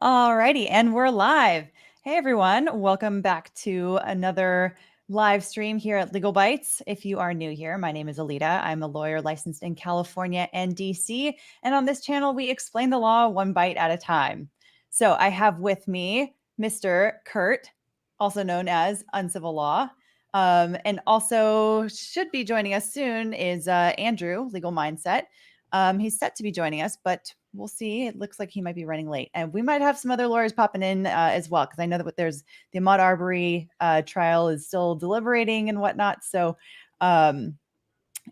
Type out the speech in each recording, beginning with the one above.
Alrighty, and we're live. Hey everyone, welcome back to another live stream here at Legal Bites. If you are new here, my name is Alita. I'm a lawyer licensed in California and DC, and on this channel we explain the law one bite at a time. So I have with me Mr. Kurt, also known as Uncivil Law, and also should be joining us soon is Andrew, Legal Mindset. He's set to be joining us, but we'll see. It looks like he might be running late, and we might have some other lawyers popping in as well, because I know that there's the Ahmaud Arbery trial is still deliberating and whatnot. So,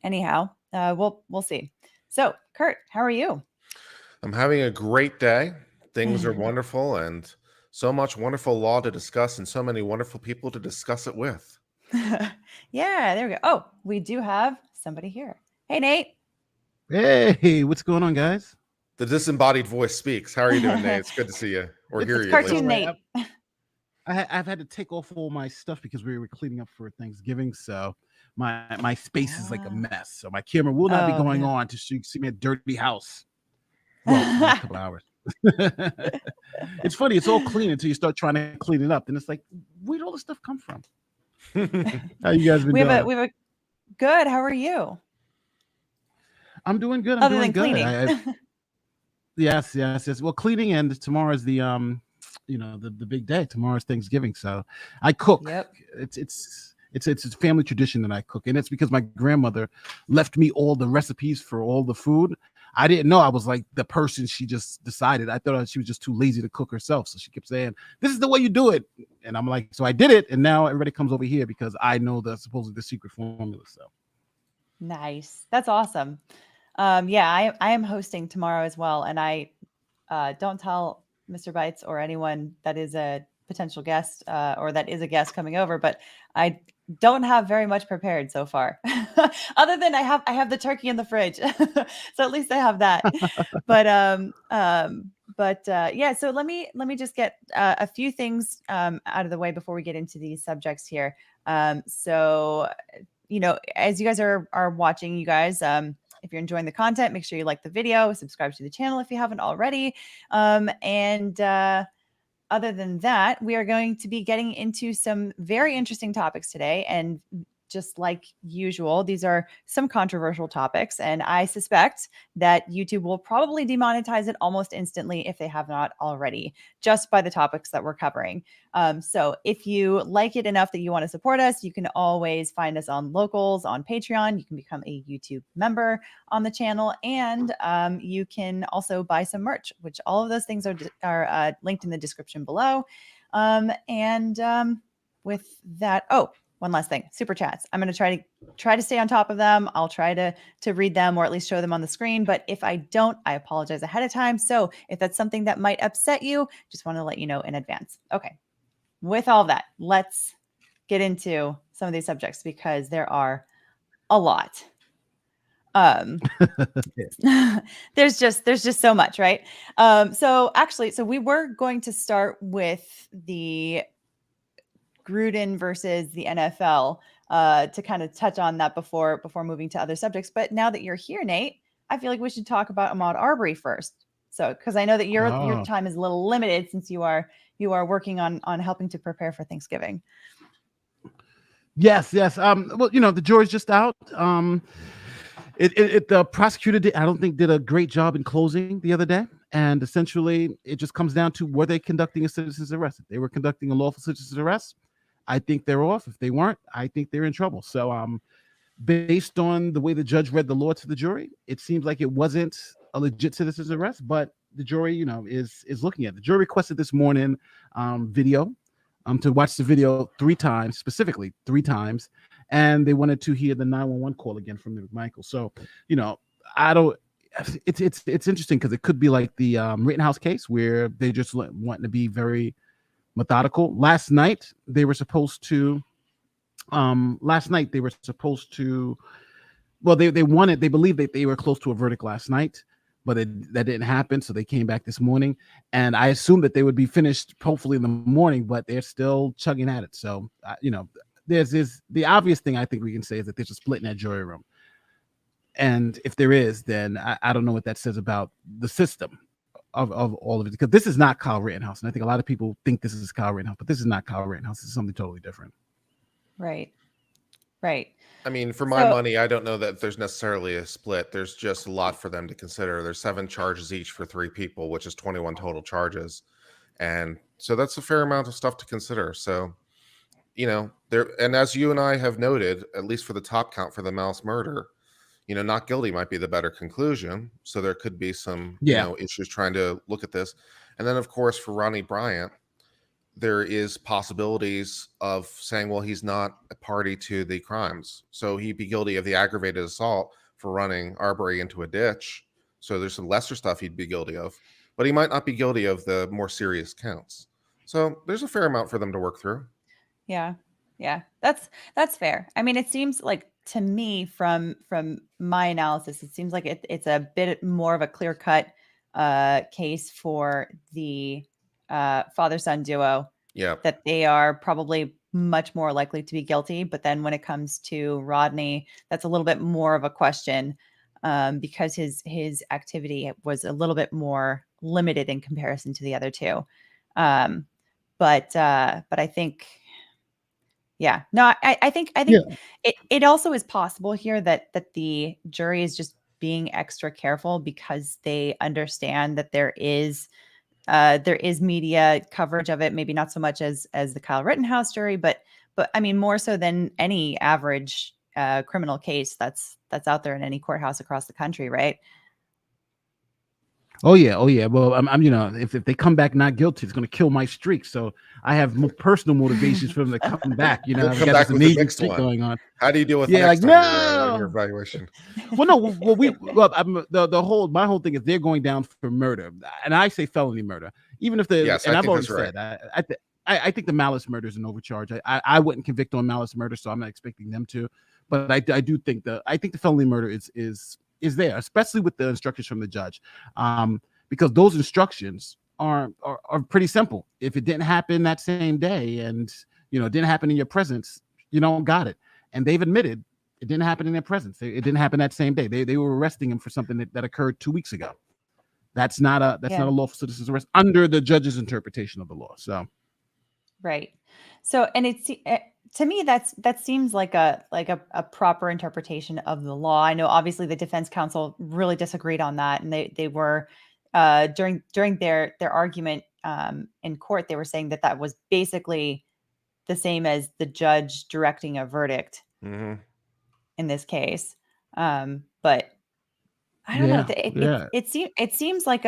anyhow, we'll see. So, Kurt, how are you? I'm having a great day. Things are wonderful, and so much wonderful law to discuss, and so many wonderful people to discuss it with. Yeah, there we go. Oh, we do have somebody here. Hey, Nate. Hey, what's going on, guys? The disembodied voice speaks. How are you doing, Nate? It's good to see you or hear you. Cartoon Nate. I've had to take off all my stuff because we were cleaning up for Thanksgiving, so my space is like a mess. So my camera will not be going on to see me a dirty house. Well, for a couple hours. It's funny. It's all clean until you start trying to clean it up, and it's like, where'd all this stuff come from? How you guys been doing? We have a good. How are you? I'm doing good. I'm doing good. Cleaning. Yes. Well, cleaning, and tomorrow is the the big day. Tomorrow's Thanksgiving, so I cook. Yep. It's a family tradition that I cook, and it's because my grandmother left me all the recipes for all the food. I didn't know I was like the person she just decided. I thought she was just too lazy to cook herself, so she kept saying, "This is the way you do it," and I'm like, so I did it, and now everybody comes over here because I know supposedly the secret formula. So nice. That's awesome. I am hosting tomorrow as well, and I don't tell Mr. Bites or anyone that is a potential guest or that is a guest coming over, but I don't have very much prepared so far, other than I have the turkey in the fridge, so at least I have that. Yeah. So let me just get a few things out of the way before we get into these subjects here. So as you guys are watching, you guys. If you're enjoying the content, make sure you like the video, subscribe to the channel if you haven't already. Other than that, we are going to be getting into some very interesting topics today. And just like usual, these are some controversial topics, and I suspect that YouTube will probably demonetize it almost instantly if they have not already, just by the topics that we're covering. So if you like it enough that you want to support us, you can always find us on Locals, on Patreon. You can become a YouTube member on the channel, and you can also buy some merch, which all of those things are linked in the description below. With that, one last thing, super chats. I'm going to try to stay on top of them. I'll try to read them or at least show them on the screen. But if I don't, I apologize ahead of time. So if that's something that might upset you, just want to let you know in advance. Okay. With all that, let's get into some of these subjects because there are a lot. There's just so much, right? So we were going to start with the Gruden versus the NFL to kind of touch on that before moving to other subjects. But now that you're here, Nate, I feel like we should talk about Ahmaud Arbery first. So, because I know that your time is a little limited since you are working on helping to prepare for Thanksgiving. Yes. Well, the jury's just out. The prosecutor did a great job in closing the other day. And essentially, it just comes down to, were they conducting a citizen's arrest? If they were conducting a lawful citizen's arrest, I think they're off. If they weren't, I think they're in trouble. So based on the way the judge read the law to the jury, it seems like it wasn't a legit citizen's arrest, but the jury, is looking at it. The jury requested this morning video to watch the video specifically three times, and they wanted to hear the 911 call again from Michael. So, it's interesting because it could be like the Rittenhouse case where they just want to be very methodical. Last night they supposed to well, they believed that they were close to a verdict last night, but that didn't happen. So they came back this morning, and I assumed that they would be finished hopefully in the morning, but they're still chugging at it. So, there's the obvious thing I think we can say is that there's a split in that jury room. And if there is, then I don't know what that says about the system. of all of it, because this is not Kyle Rittenhouse, and I think a lot of people think this is Kyle Rittenhouse, but this is not Kyle Rittenhouse. This is something totally different. Right. Right. I mean, for my money, I don't know that there's necessarily a split. There's just a lot for them to consider. There's 7 charges each for 3 people, which is 21 total charges. And so that's a fair amount of stuff to consider. So, there, and as you and I have noted, at least for the top count for the malice murder, not guilty might be the better conclusion. So there could be some, issues trying to look at this. And then, of course, for Ronnie Bryant, there is possibilities of saying, well, he's not a party to the crimes. So he'd be guilty of the aggravated assault for running Arbery into a ditch. So there's some lesser stuff he'd be guilty of, but he might not be guilty of the more serious counts. So there's a fair amount for them to work through. Yeah. Yeah. That's fair. I mean, it seems like to me from my analysis, it seems like it's a bit more of a clear-cut case for the father-son duo. Yeah. That they are probably much more likely to be guilty. But then when it comes to Rodney, that's a little bit more of a question because his activity was a little bit more limited in comparison to the other two. But I think, yeah, no, I think it also is possible here that the jury is just being extra careful because they understand that there is media coverage of it, maybe not so much as the Kyle Rittenhouse jury, but I mean more so than any average criminal case that's out there in any courthouse across the country, right? Oh yeah. Well, I'm if they come back not guilty, it's going to kill my streak. So I have personal motivations for them to come back. I've got this amazing streak going on. How do you deal with your evaluation? Well, no. My whole thing is they're going down for murder, and I say felony murder, even if the and I've always said I think the malice murder is an overcharge. I wouldn't convict on malice murder, so I'm not expecting them to. But I do think the felony murder is there, especially with the instructions from the judge, because those instructions are pretty simple. If it didn't happen that same day and it didn't happen in your presence, you don't got it. And they've admitted it didn't happen in their presence. It didn't happen that same day. They were arresting him for something that occurred 2 weeks ago. That's not a lawful citizen's arrest under the judge's interpretation of the law. So, right. So, and to me, that seems like a proper interpretation of the law. I know obviously the defense counsel really disagreed on that, and they were during their argument in court, they were saying that was basically the same as the judge directing a verdict in this case. But I don't know. It seems like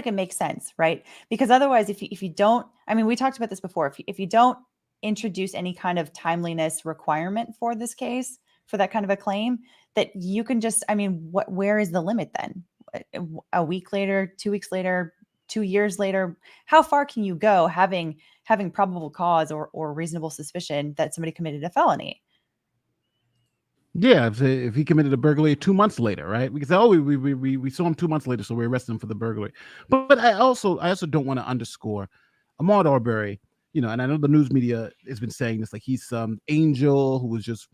it makes sense, right? Because otherwise, if you don't, I mean, we talked about this before. If you don't introduce any kind of timeliness requirement for this case, for that kind of a claim, that you can just, I mean, where is the limit then? A week later, 2 weeks later, 2 years later, how far can you go having probable cause or reasonable suspicion that somebody committed a felony? Yeah, if he committed a burglary 2 months later, right? We can say, oh, we saw him 2 months later, so we arrested him for the burglary. But I also don't want to underscore Ahmaud Arbery. And I know the news media has been saying this, like he's some angel who was just,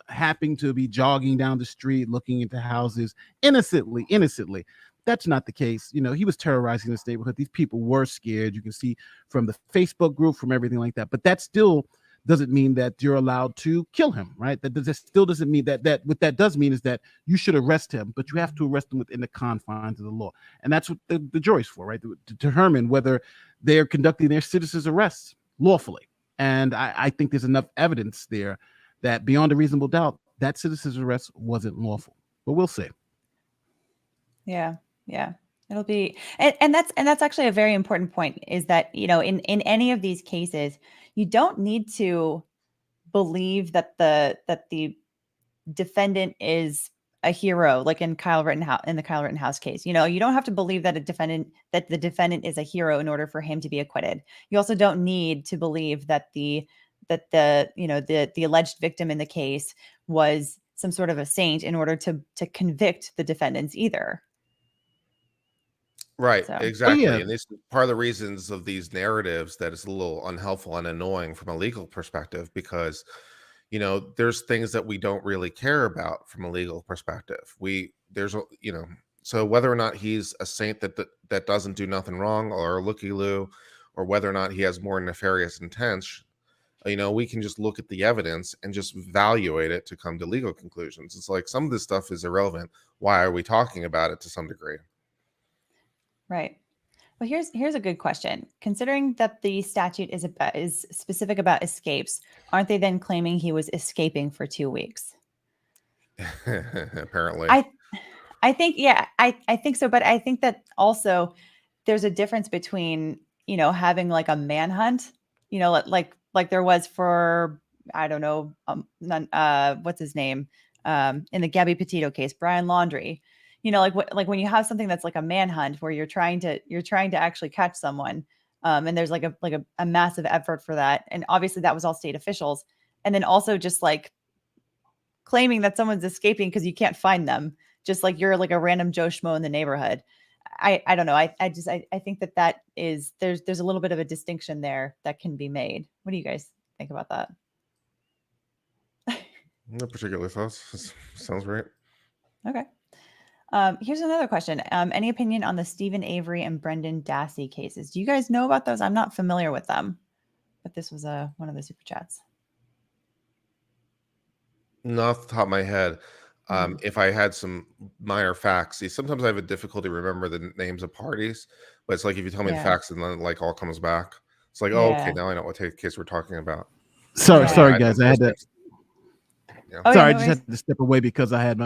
happening to be jogging down the street, looking into houses innocently. That's not the case. He was terrorizing this neighborhood. These people were scared. You can see from the Facebook group, from everything like that. But that still doesn't mean that you're allowed to kill him, right? That still doesn't mean that what that does mean is that you should arrest him, but you have to arrest him within the confines of the law. And that's what the jury's for, right? To determine whether they're conducting their citizens' arrests lawfully. And I think there's enough evidence there that beyond a reasonable doubt, that citizen's arrest wasn't lawful. But we'll see. Yeah. It'll be, and that's actually a very important point, is that, in any of these cases, you don't need to believe that the defendant is a hero, like in the Kyle Rittenhouse case. You don't have to believe that the defendant is a hero in order for him to be acquitted. You also don't need to believe that the alleged victim in the case was some sort of a saint in order to convict the defendants either. Right, so. Exactly. And this is part of the reasons of these narratives that is a little unhelpful and annoying from a legal perspective, because there's things that we don't really care about from a legal perspective. So whether or not he's a saint that doesn't do nothing wrong, or a looky-loo, or whether or not he has more nefarious intents, we can just look at the evidence and just evaluate it to come to legal conclusions. It's like some of this stuff is irrelevant. Why are we talking about it to some degree? Right. Well, here's a good question. Considering that the statute is specific about escapes, aren't they then claiming he was escaping for 2 weeks? Apparently. I think, yeah, I think so. But I think that also there's a difference between, having like a manhunt, like there was for, I don't know, what's his name? In the Gabby Petito case, Brian Laundrie, like when you have something that's like a manhunt where you're trying to actually catch someone. And there's like a massive effort for that. And obviously that was all state officials. And then also just like claiming that someone's escaping because you can't find them, just like you're like a random Joe Schmo in the neighborhood. I don't know. I think that is, there's a little bit of a distinction there that can be made. What do you guys think about that? No particular thoughts. Sounds right. Okay. Here's another question. Any opinion on the Stephen Avery and Brendan Dassey cases? Do you guys know about those? I'm not familiar with them, but this was one of the super chats. Not off the top of my head. If I had some minor facts, see, sometimes I have a difficulty remember the names of parties, but it's like if you tell me the facts and then it like all comes back. It's like, oh, okay, now I know what case we're talking about. Sorry, guys. I had to. Oh, sorry, yeah, I just had to step away because I had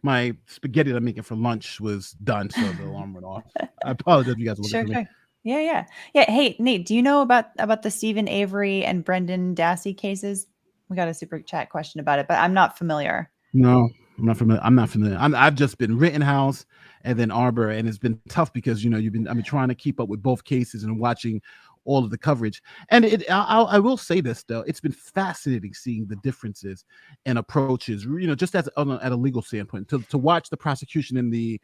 my spaghetti that I'm making for lunch was done, so the alarm went off. I apologize if you guys were looking for me. Yeah. Hey, Nate, do you know about the Stephen Avery and Brendan Dassey cases? We got a super chat question about it, but I'm not familiar. No, I'm not familiar. I've just been Rittenhouse and then Arbery, and it's been tough because I've been trying to keep up with both cases and watching all of the coverage. And I will say this though, it's been fascinating seeing the differences and approaches. Just at a legal standpoint, to watch the prosecution in the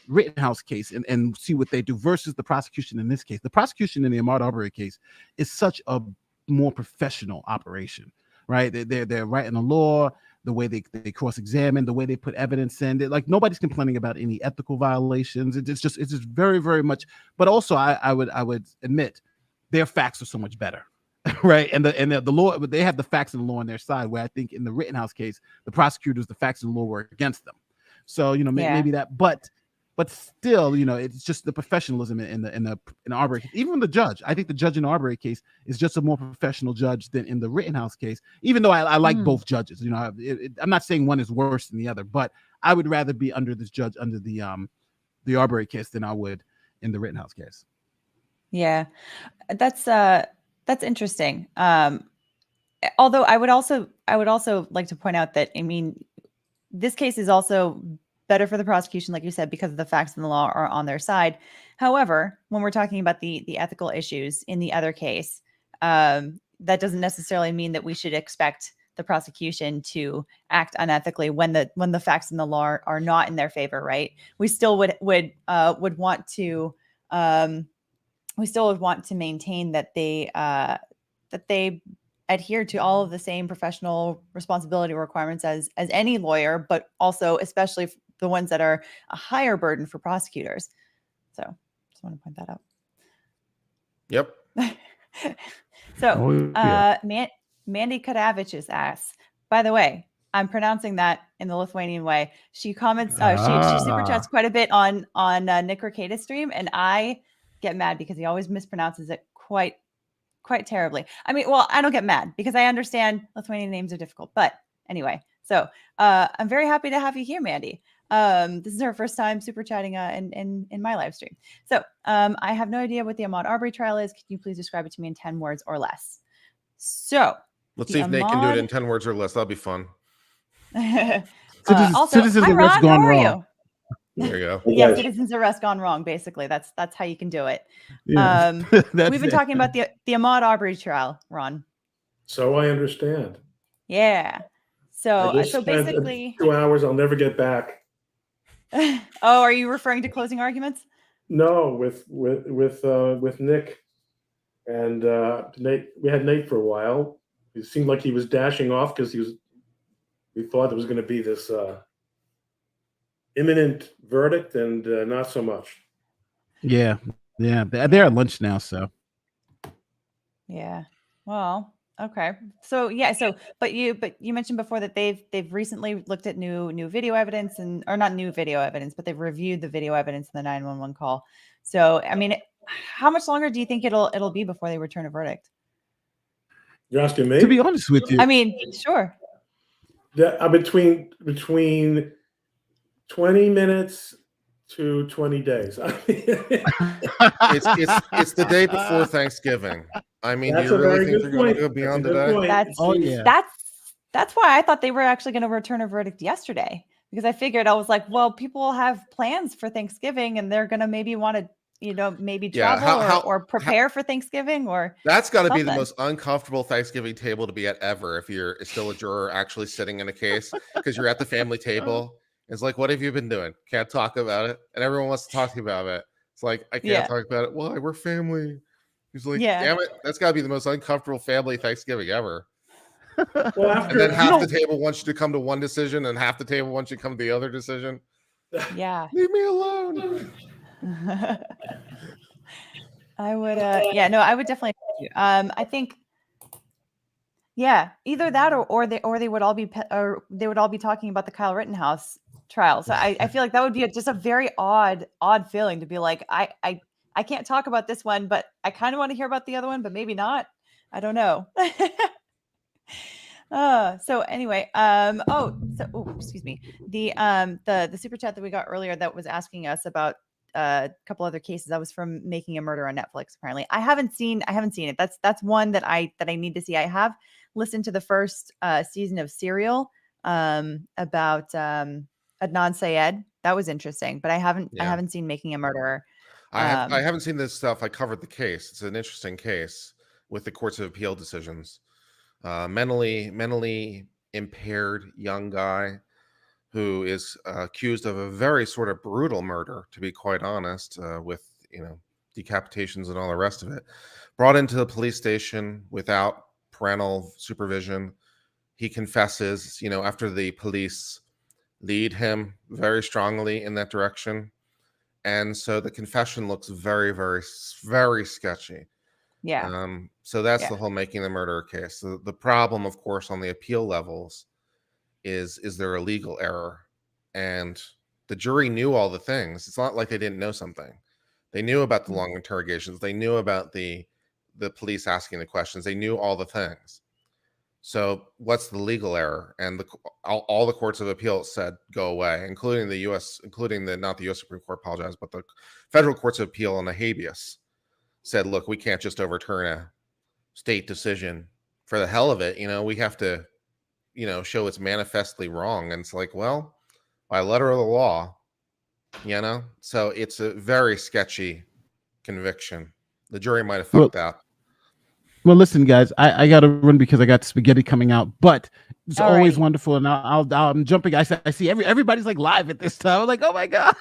Rittenhouse case and see what they do versus the prosecution in this case. The prosecution in the Ahmaud Arbery case is such a more professional operation, right? They're writing the law, the way they cross-examine, the way they put evidence in. Like nobody's complaining about any ethical violations. It's just very, very much. But also, I would admit their facts are so much better, right? And the law, they have the facts and the law on their side. Where I think in the Rittenhouse case, the prosecutors, the facts and the law were against them. So maybe that, but still, it's just the professionalism in the Arbery case. Even the judge, I think the judge in the Arbery case is just a more professional judge than in the Rittenhouse case. Even though I like both judges, I'm not saying one is worse than the other, but I would rather be under this judge under the Arbery case than I would in the Rittenhouse case. Yeah, that's interesting. Although I would also like to point out that this case is also better for the prosecution, like you said, because the facts and the law are on their side. However, when we're talking about the ethical issues in the other case, that doesn't necessarily mean that we should expect the prosecution to act unethically when the facts and the law are not in their favor, right? We still would want to maintain that they adhere to all of the same professional responsibility requirements as any lawyer, but also especially the ones that are a higher burden for prosecutors. So just want to point that out. Yep. So Mandy Kadavich asks, by the way, I'm pronouncing that in the Lithuanian way. She comments, she super chats quite a bit on Nick Ricada's stream, and I get mad because he always mispronounces it quite terribly. I don't get mad because I understand Lithuanian names are difficult, but anyway, so I'm very happy to have you here, Mandy. This is her first time super chatting in my live stream. So I have no idea what the Ahmaud Arbery trial is. Can you please describe it to me in 10 words or less? So let's see if Nate can do it in 10 words or less. That'll be fun. Citizens arrest gone wrong. There you go. Yeah, citizens arrest gone wrong. Basically, that's how you can do it. Yeah. We've been talking about the Ahmaud Arbery trial, Ron. So I understand. Yeah. So spent basically 2 hours I'll never get back. Oh, are you referring to closing arguments? No, with Nick and Nate. We had Nate for a while. It seemed like he was dashing off because we thought there was going to be this imminent verdict and not so much. Yeah. They're at lunch now, so. Yeah. Well, okay. So but you mentioned before that they've recently looked at new video evidence or not new video evidence, but they've reviewed the video evidence in the 911 call. So, I mean, how much longer do you think it'll be before they return a verdict? You're asking me? To be honest with you, I mean, sure. Between 20 minutes to 20 days. It's the day before Thanksgiving. I mean, do That's you a really very think good they're going to point. go beyond That's a good today? point. Oh, yeah. That's why I thought they were actually going to return a verdict yesterday, because I figured, I was like, well, people have plans for Thanksgiving and they're going to maybe want to, maybe Yeah, travel or prepare for Thanksgiving or That's got to be the something. most uncomfortable Thanksgiving table to be at ever if you're still a juror actually sitting in a case, because you're at the family table. It's like, what have you been doing? Can't talk about it. And everyone wants to talk to you about it. It's like, I can't Yeah. talk about it. Why? We're family. He's like, Yeah. damn it. That's got to be the most uncomfortable family Thanksgiving ever. Well, And then after half the table wants you to come to one decision and half the table wants you to come to the other decision. Yeah. Leave me alone. I would I would definitely I think either that or they would all be talking about the Kyle Rittenhouse trial. So I feel like that would be just a very odd feeling to be like, I can't talk about this one, but I kind of want to hear about the other one, but maybe not. I don't know. So anyway, excuse me. The super chat that we got earlier that was asking us about a couple other cases, that was from Making a Murder on Netflix. Apparently, I haven't seen it. That's one that I need to see. I have listened to the first season of Serial about Adnan Syed. That was interesting, but I haven't seen Making a Murderer. I haven't seen this stuff. I covered the case. It's an interesting case with the courts of appeal decisions. Mentally impaired young guy who is accused of a very sort of brutal murder, to be quite honest, with decapitations and all the rest of it. Brought into the police station without parental supervision. He confesses, after the police lead him very strongly in that direction. And so the confession looks very, very, very sketchy. Yeah. So that's the whole Making the Murderer case. The problem, of course, on the appeal levels is there a legal error? And the jury knew all the things. It's not like they didn't know something. They knew about the long interrogations. They knew about the police asking the questions. They knew all the things. So what's the legal error? And all the courts of appeal said go away, including the U.S., not the U.S. Supreme Court, apologize, but the federal courts of appeal on the habeas said, look, we can't just overturn a state decision for the hell of it. We have to, show it's manifestly wrong. And it's like, well, by letter of the law, so it's a very sketchy conviction. The jury might have fucked out. Well, listen, guys, I got to run because I got spaghetti coming out, but it's always wonderful. And I'm jumping. I see everybody's like live at this time. I'm like, oh my God,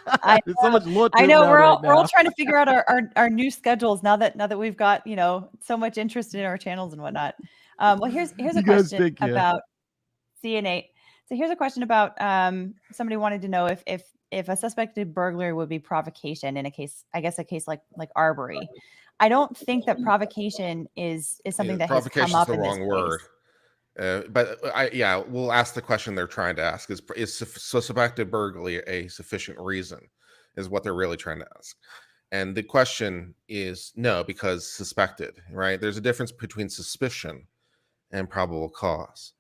there's so much more. I know we're all trying to figure out our new schedules now that we've got, so much interest in our channels and whatnot. Well, here's a question about CNA. So here's a question about somebody wanted to know if a suspected burglary would be provocation in a case, I guess a case like Arbery. I don't think that provocation is something that has come up in this case. But we'll ask the question they're trying to ask: is suspected burglary a sufficient reason? Is what they're really trying to ask. And the question is no, because suspected, right? There's a difference between suspicion and probable cause.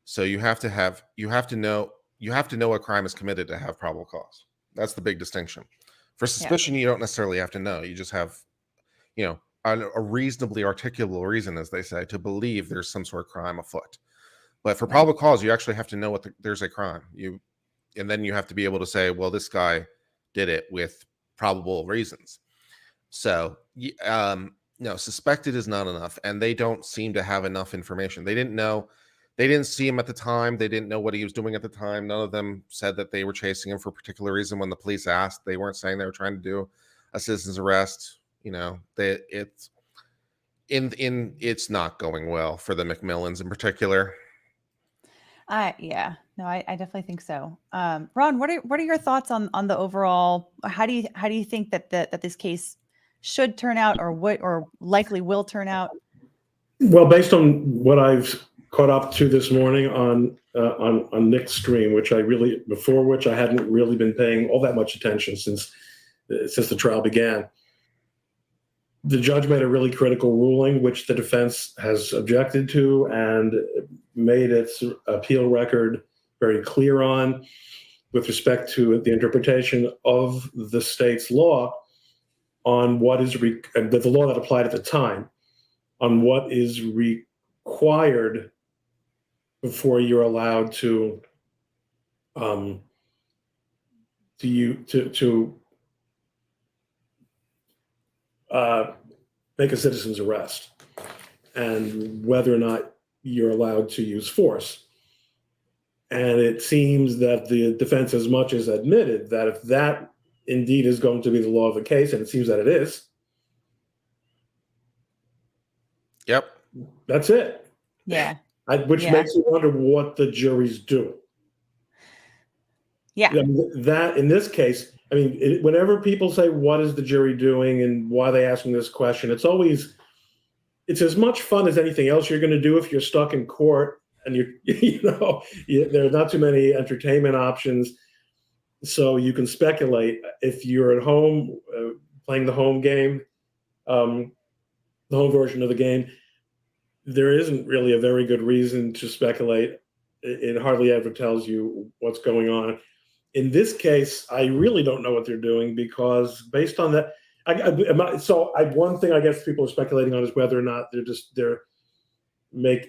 So you have to know a crime is committed to have probable cause. That's the big distinction. For suspicion, you don't necessarily have to know. You just have a reasonably articulable reason, as they say, to believe there's some sort of crime afoot. But for probable cause, you actually have to know there's a crime. And then you have to be able to say, well, this guy did it with probable reasons. So, suspected is not enough, and they don't seem to have enough information. They didn't know. They didn't see him at the time. They didn't know what he was doing at the time. None of them said that they were chasing him for a particular reason. When the police asked, they weren't saying they were trying to do a citizen's arrest. It's not going well for the McMillans in particular. No, No, I definitely think so. Ron, what are your thoughts on the overall? How do you think that this case should turn out, or likely will turn out? Well, based on what I've caught up to this morning on Nick's stream, before which I hadn't really been paying all that much attention since the trial began. The judge made a really critical ruling, which the defense has objected to and made its appeal record very clear on, with respect to the interpretation of the state's law on what is the law that applied at the time, on what is required before you're allowed to make a citizen's arrest, and whether or not you're allowed to use force. And it seems that the defense as much as admitted that if that indeed is going to be the law of the case, and it seems that it is, Yep. that's it. Yeah. Which makes you wonder what the jury's doing. Yeah. I mean, that in this case, I mean, whenever people say, what is the jury doing and why are they asking this question, it's as much fun as anything else you're going to do if you're stuck in court and there are not too many entertainment options. So you can speculate. If you're at home playing the home game, the home version of the game, there isn't really a very good reason to speculate. It hardly ever tells you what's going on. In this case, I really don't know what they're doing, because based on that, one thing I guess people are speculating on is whether or not they're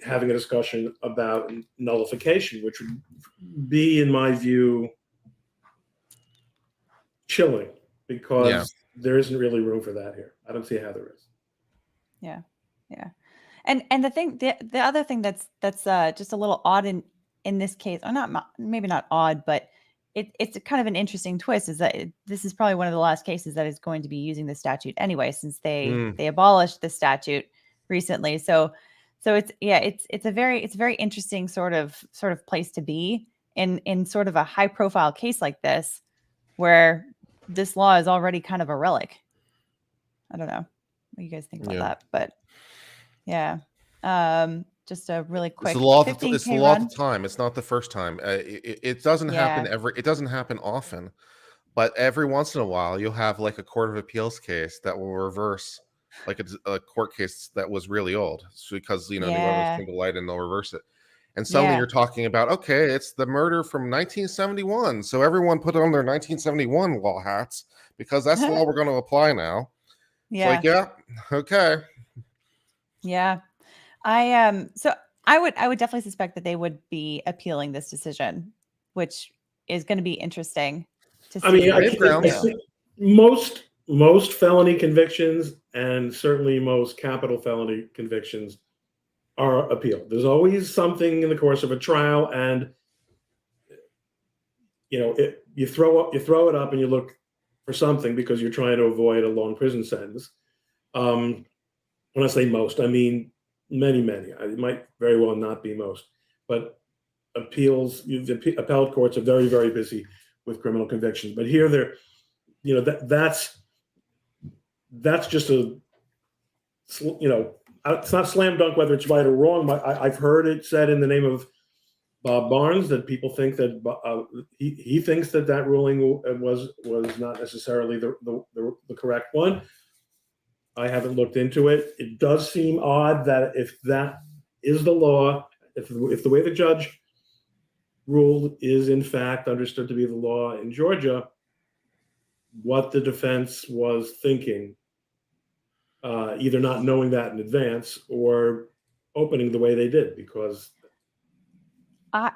having a discussion about nullification, which would be, in my view, chilling, because there isn't really room for that here. I don't see how there is. Yeah. And the other thing that's just a little odd in this case, or maybe not odd, but it's kind of an interesting twist, is that this is probably one of the last cases that is going to be using the statute anyway, since they abolished the statute recently. So it's a very interesting sort of place to be in sort of a high profile case like this, where this law is already kind of a relic. I don't know what you guys think about that, but yeah. Just a really quick. It's the law. It's the law at the time. It's not the first time. It doesn't happen It doesn't happen often, but every once in a while you'll have like a court of appeals case that will reverse, like a court case that was really old, because the evidence came to light and they'll reverse it. And suddenly you're talking about, okay, it's the murder from 1971, so everyone put on their 1971 law hats, because that's the law we're going to apply now. Yeah. It's like, okay. Yeah. So I would definitely suspect that they would be appealing this decision, which is going to be interesting to see. I mean, most felony convictions, and certainly most capital felony convictions, are appealed. There's always something in the course of a trial, and you throw it up and you look for something because you're trying to avoid a long prison sentence. When I say most, I mean many. It might very well not be most, but the appellate courts are very, very busy with criminal convictions. But here that's just it's not slam dunk whether it's right or wrong. I've heard it said in the name of Bob Barnes that people think that he thinks that ruling was not necessarily the correct one. I haven't looked into it. It does seem odd that if that is the law, if the way the judge ruled is in fact understood to be the law in Georgia, what the defense was thinking, either not knowing that in advance or opening the way they did, because I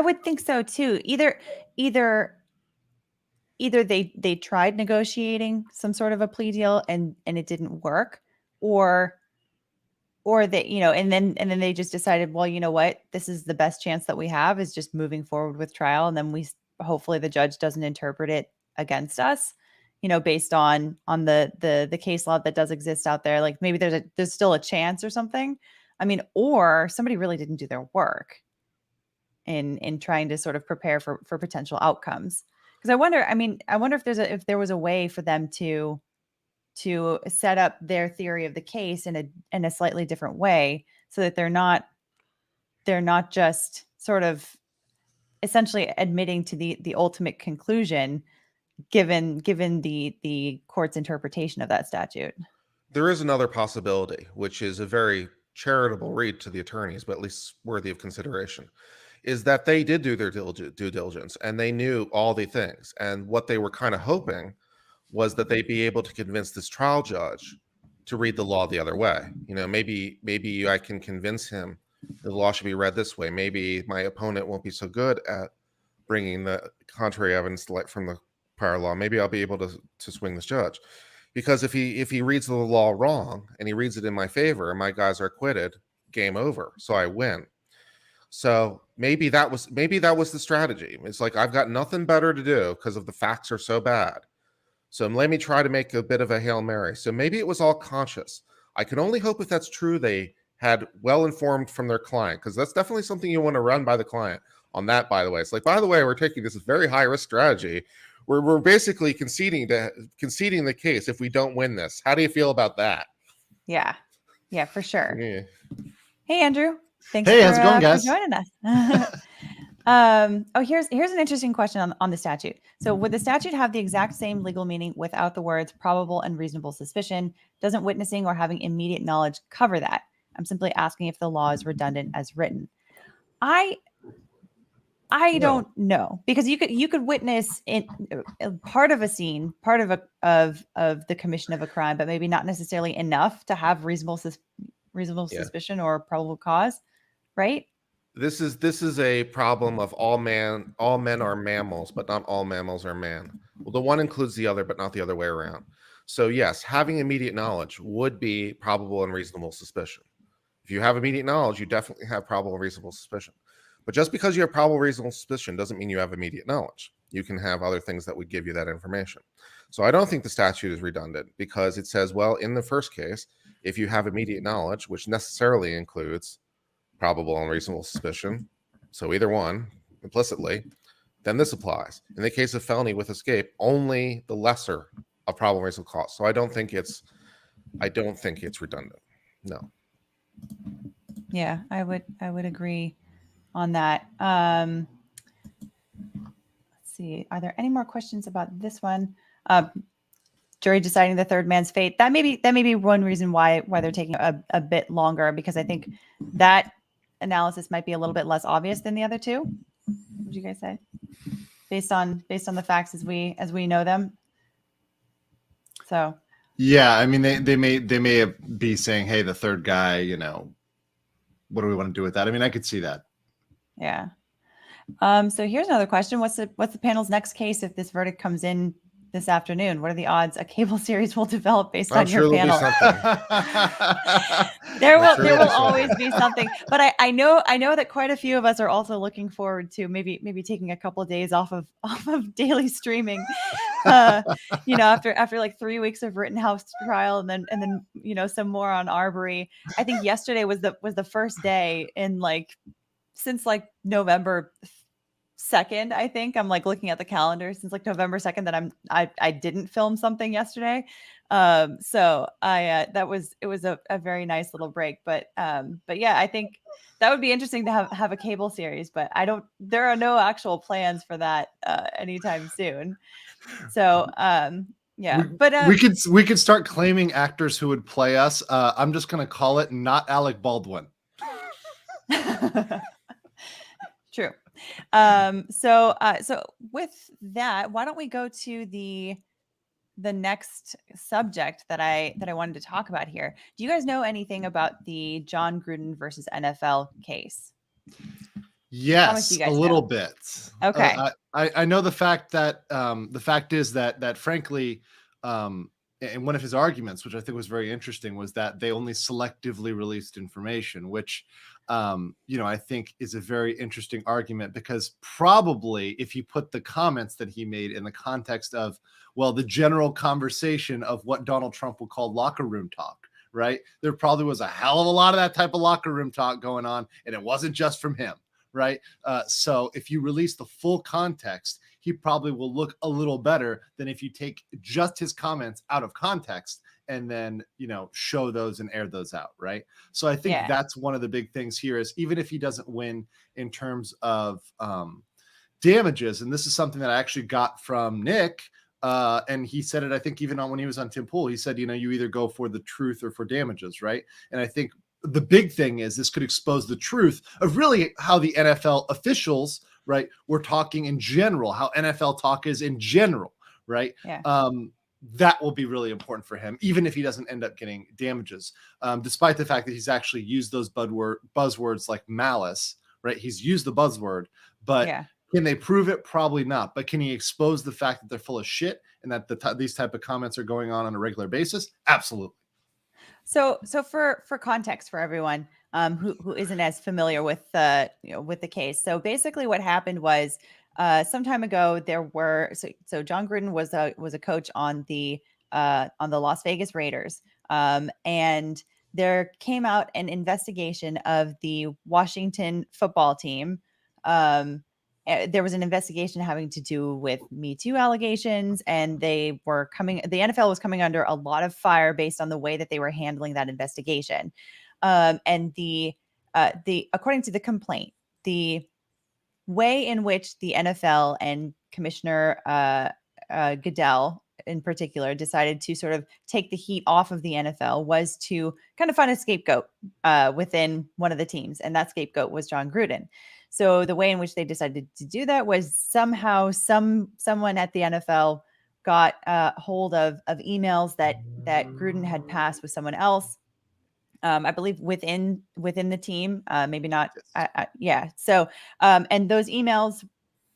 would think so too. Either they tried negotiating some sort of a plea deal and it didn't work, or they, and then they just decided, well, you know what, this is the best chance that we have, is just moving forward with trial, and then hopefully the judge doesn't interpret it against us, based on the case law that does exist out there. Like maybe there's still a chance or something. I mean, or somebody really didn't do their work. in trying to sort of prepare for potential outcomes. Because I wonder if there was a way for them to set up their theory of the case in a slightly different way, so that they're not just sort of essentially admitting to the ultimate conclusion given the court's interpretation of that statute. There is another possibility, which is a very charitable read to the attorneys, but at least worthy of consideration, is that they did do their due diligence and they knew all the things. And what they were kind of hoping was that they'd be able to convince this trial judge to read the law the other way. Maybe I can convince him the law should be read this way. Maybe my opponent won't be so good at bringing the contrary evidence from the prior law. Maybe I'll be able to swing this judge. Because if he reads the law wrong and he reads it in my favor and my guys are acquitted, game over. So I win. So maybe that was the strategy. It's like, I've got nothing better to do because of the facts are so bad. So let me try to make a bit of a Hail Mary. So maybe it was all conscious. I can only hope if that's true, they had well informed from their client, because that's definitely something you want to run by the client on that, by the way. It's like, by the way, we're taking this very high risk strategy. We're basically conceding the case if we don't win this. How do you feel about that? Yeah, for sure. Yeah. Hey, Andrew. Thanks how's it going, guys? for joining us. Here's an interesting question on the statute. So would the statute have the exact same legal meaning without the words probable and reasonable suspicion? Doesn't witnessing or having immediate knowledge cover that? I'm simply asking if the law is redundant as written. I don't know, because you could witness in part of a scene, part of the commission of a crime, but maybe not necessarily enough to have reasonable suspicion or probable cause, right? This is a problem of all men are mammals, but not all mammals are man. Well, the one includes the other, but not the other way around. So yes, having immediate knowledge would be probable and reasonable suspicion. If you have immediate knowledge, you definitely have probable and reasonable suspicion. But just because you have probable reasonable suspicion doesn't mean you have immediate knowledge. You can have other things that would give you that information. So I don't think the statute is redundant, because it says, well, in the first case, if you have immediate knowledge, which necessarily includes probable and reasonable suspicion, so either one implicitly, then this applies. In the case of felony with escape, only the lesser of probable and reasonable cause. So I don't think it's redundant. No. Yeah, I would agree on that. Let's see. Are there any more questions about this one? Jury deciding the third man's fate. That may be one reason why they're taking a bit longer, because I think that analysis might be a little bit less obvious than the other two. What would you guys say? Based on the facts as we know them. So yeah, I mean they may be saying, hey, the third guy, what do we want to do with that? I mean, I could see that. Yeah. So here's another question. What's the panel's next case if this verdict comes in this afternoon? What are the odds a cable series will develop based on your panel? There will always be something. But I know that quite a few of us are also looking forward to maybe taking a couple of days off of daily streaming. After like 3 weeks of Rittenhouse trial and then some more on Arbery. I think yesterday was the first day in since November 2nd, I think. I'm looking at the calendar since November 2nd that I didn't film something yesterday. So it was a very nice little break, but yeah, I think that would be interesting to have a cable series, but there are no actual plans for that anytime soon. So yeah, we could start claiming actors who would play us. I'm just going to call it not Alec Baldwin. True. So with that, why don't we go to the next subject that I wanted to talk about here? Do you guys know anything about the Jon Gruden versus NFL case? Yes, a little bit. Okay. I know the fact that the fact is that frankly, and one of his arguments, which I think was very interesting, was that they only selectively released information, which I think is a very interesting argument, because probably if you put the comments that he made in the context of, well, the general conversation of what Donald Trump would call locker room talk, right? There probably was a hell of a lot of that type of locker room talk going on, and it wasn't just from him, right? So if you release the full context, he probably will look a little better than if you take just his comments out of context and then, show those and air those out, right? So I think that's one of the big things here is even if he doesn't win in terms of damages, and this is something that I actually got from Nick, and he said it, I think even when he was on Tim Pool, he said, you either go for the truth or for damages, right? And I think the big thing is this could expose the truth of really how the NFL officials, right, were talking in general, how NFL talk is in general, right? Yeah. That will be really important for him, even if he doesn't end up getting damages, despite the fact that he's actually used those buzzwords like malice, right? He's used the buzzword, but can they prove it? Probably not. But can he expose the fact that they're full of shit and that these type of comments are going on a regular basis? Absolutely. So for context for everyone who isn't as familiar with the case. So basically what happened was some time ago there were so Jon Gruden was a coach on the Las Vegas Raiders. And there came out an investigation of the Washington football team. There was an investigation having to do with Me Too allegations, and the NFL was coming under a lot of fire based on the way that they were handling that investigation. And the according to the complaint, the way in which the NFL and Commissioner Goodell in particular decided to sort of take the heat off of the NFL was to kind of find a scapegoat within one of the teams. And that scapegoat was Jon Gruden. So the way in which they decided to do that was somehow someone at the NFL got hold of emails that Gruden had passed with someone else. I believe within the team, maybe not. So, and those emails,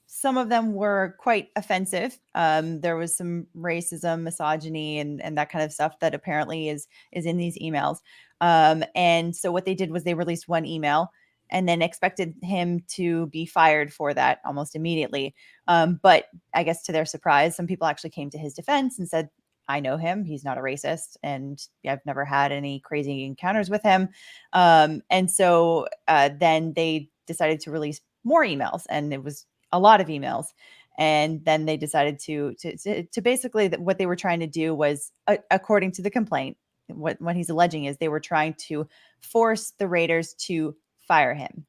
some of them were quite offensive. There was some racism, misogyny, and that kind of stuff that apparently is in these emails. And so what they did was they released one email and then expected him to be fired for that almost immediately. But I guess to their surprise, some people actually came to his defense and said, I know him. He's not a racist, and I've never had any crazy encounters with him. And so then they decided to release more emails, and it was a lot of emails. And then they decided to basically what they were trying to do was, according to the complaint, what he's alleging is they were trying to force the Raiders to fire him.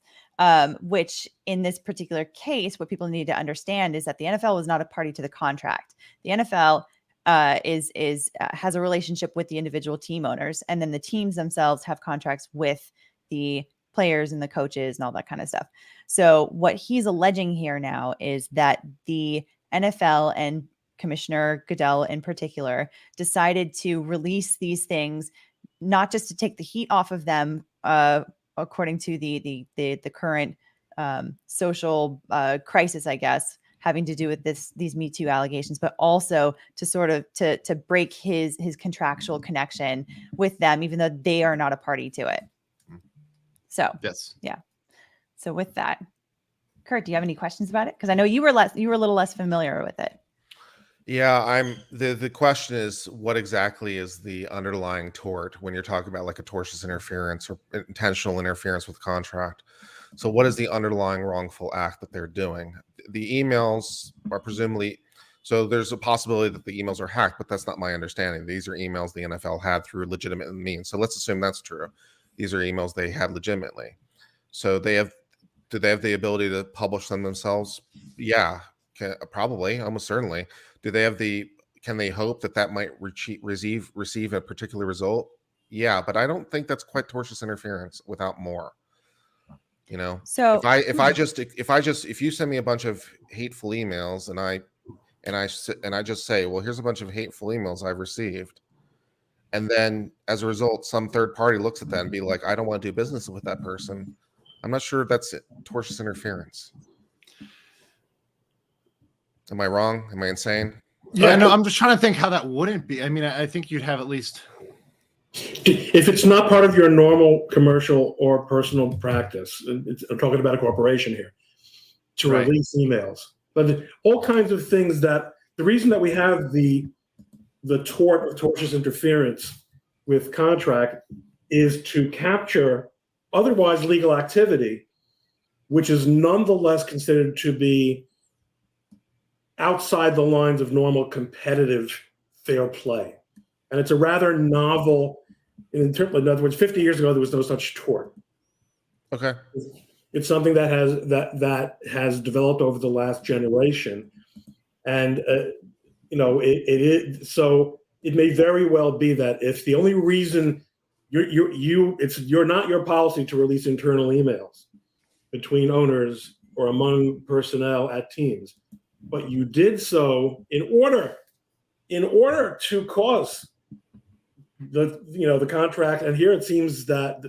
Which in this particular case, what people need to understand is that the NFL was not a party to the contract. The NFL has a relationship with the individual team owners, and then the teams themselves have contracts with the players and the coaches and all that kind of stuff. So what he's alleging here now is that the NFL and Commissioner Goodell in particular decided to release these things, not just to take the heat off of them, according to the current social crisis, I guess, having to do with these Me Too allegations, but also to sort of to break his contractual connection with them, even though they are not a party to it. So yes, yeah. So with that, Kurt, do you have any questions about it? Because I know you were a little less familiar with it. Yeah, the question is, what exactly is the underlying tort when you're talking about like a tortious interference or intentional interference with contract? So what is the underlying wrongful act that they're doing? The emails are presumably, so there's a possibility that the emails are hacked, but that's not my understanding. These are emails the NFL had through legitimate means. So let's assume that's true. These are emails they had legitimately. So do they have the ability to publish them themselves? Yeah, probably, almost certainly. Do they have can they hope that might receive a particular result? Yeah, but I don't think that's quite tortious interference without more. So if you send me a bunch of hateful emails and I just say, well, here's a bunch of hateful emails I've received, and then as a result, some third party looks at that and be like, I don't want to do business with that person. I'm not sure that's tortious interference. Am I wrong? Am I insane? Yeah, no, I'm just trying to think how that wouldn't be. I mean, I think you'd have at least. If it's not part of your normal commercial or personal practice, I'm talking about a corporation here, to release emails, but all kinds of things that the reason that we have the tort of tortious interference with contract is to capture otherwise legal activity which is nonetheless considered to be outside the lines of normal competitive fair play. And it's a rather novel, in other words, 50 years ago, there was no such tort. Okay. It's something that has developed over the last generation. And, so it may very well be that if the only reason you're not your policy to release internal emails between owners or among personnel at teams, but you did so in order to cause the contract. And here it seems that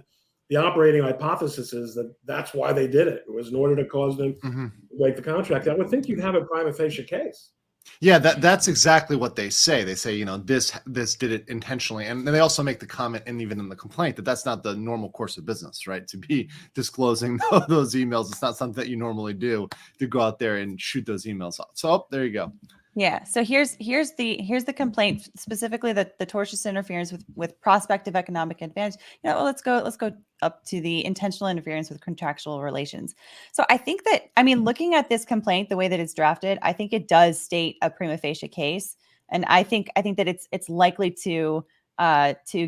the operating hypothesis is that that's why they did it. It was in order to cause them to break the contract. I would think you'd have a prima facie case. Yeah, that's exactly what they say. They say, this did it intentionally. And then they also make the comment, and even in the complaint, that that's not the normal course of business, right? To be disclosing those emails. It's not something that you normally do, to go out there and shoot those emails off. So there you go. Yeah. So here's the complaint, specifically the tortious interference with prospective economic advantage. Let's go up to the intentional interference with contractual relations. So I think that, looking at this complaint, the way that it's drafted, I think it does state a prima facie case, and I think that it's likely to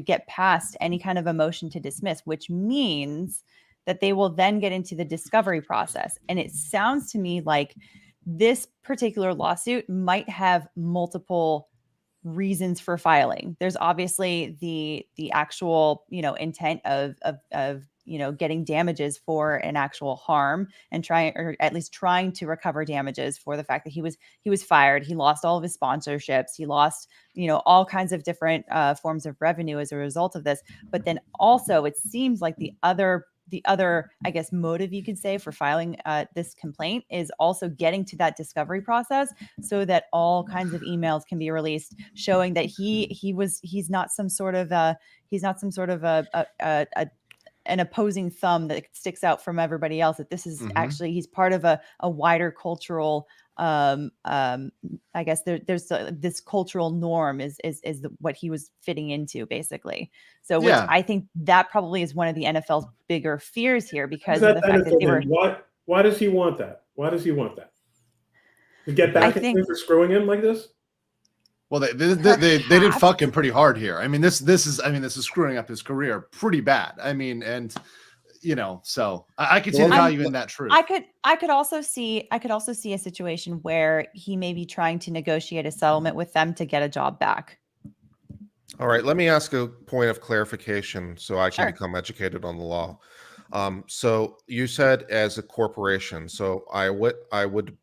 get past any kind of a motion to dismiss, which means that they will then get into the discovery process. And it sounds to me like this particular lawsuit might have multiple reasons for filing. There's obviously the actual, intent of getting damages for an actual harm, and trying to recover damages for the fact that he was fired. He lost all of his sponsorships. He lost, all kinds of different forms of revenue as a result of this. But then also it seems like the other, I guess, motive you could say for filing this complaint is also getting to that discovery process, so that all kinds of emails can be released, showing that he's not some sort of an opposing thumb that sticks out from everybody else. That this is actually, he's part of a wider cultural, I guess there's this cultural norm is what he was fitting into, basically. So which I think that probably is one of the NFL's bigger fears here, because of the fact that they were. Why does he want that? Why does he want that? To get back at him for screwing him like this? Well, they did fuck him pretty hard here. This is screwing up his career pretty bad. So I could see the value in that truth. I could also see a situation where he may be trying to negotiate a settlement with them to get a job back. All right, let me ask a point of clarification so I can become educated on the law. So you said as a corporation. So I would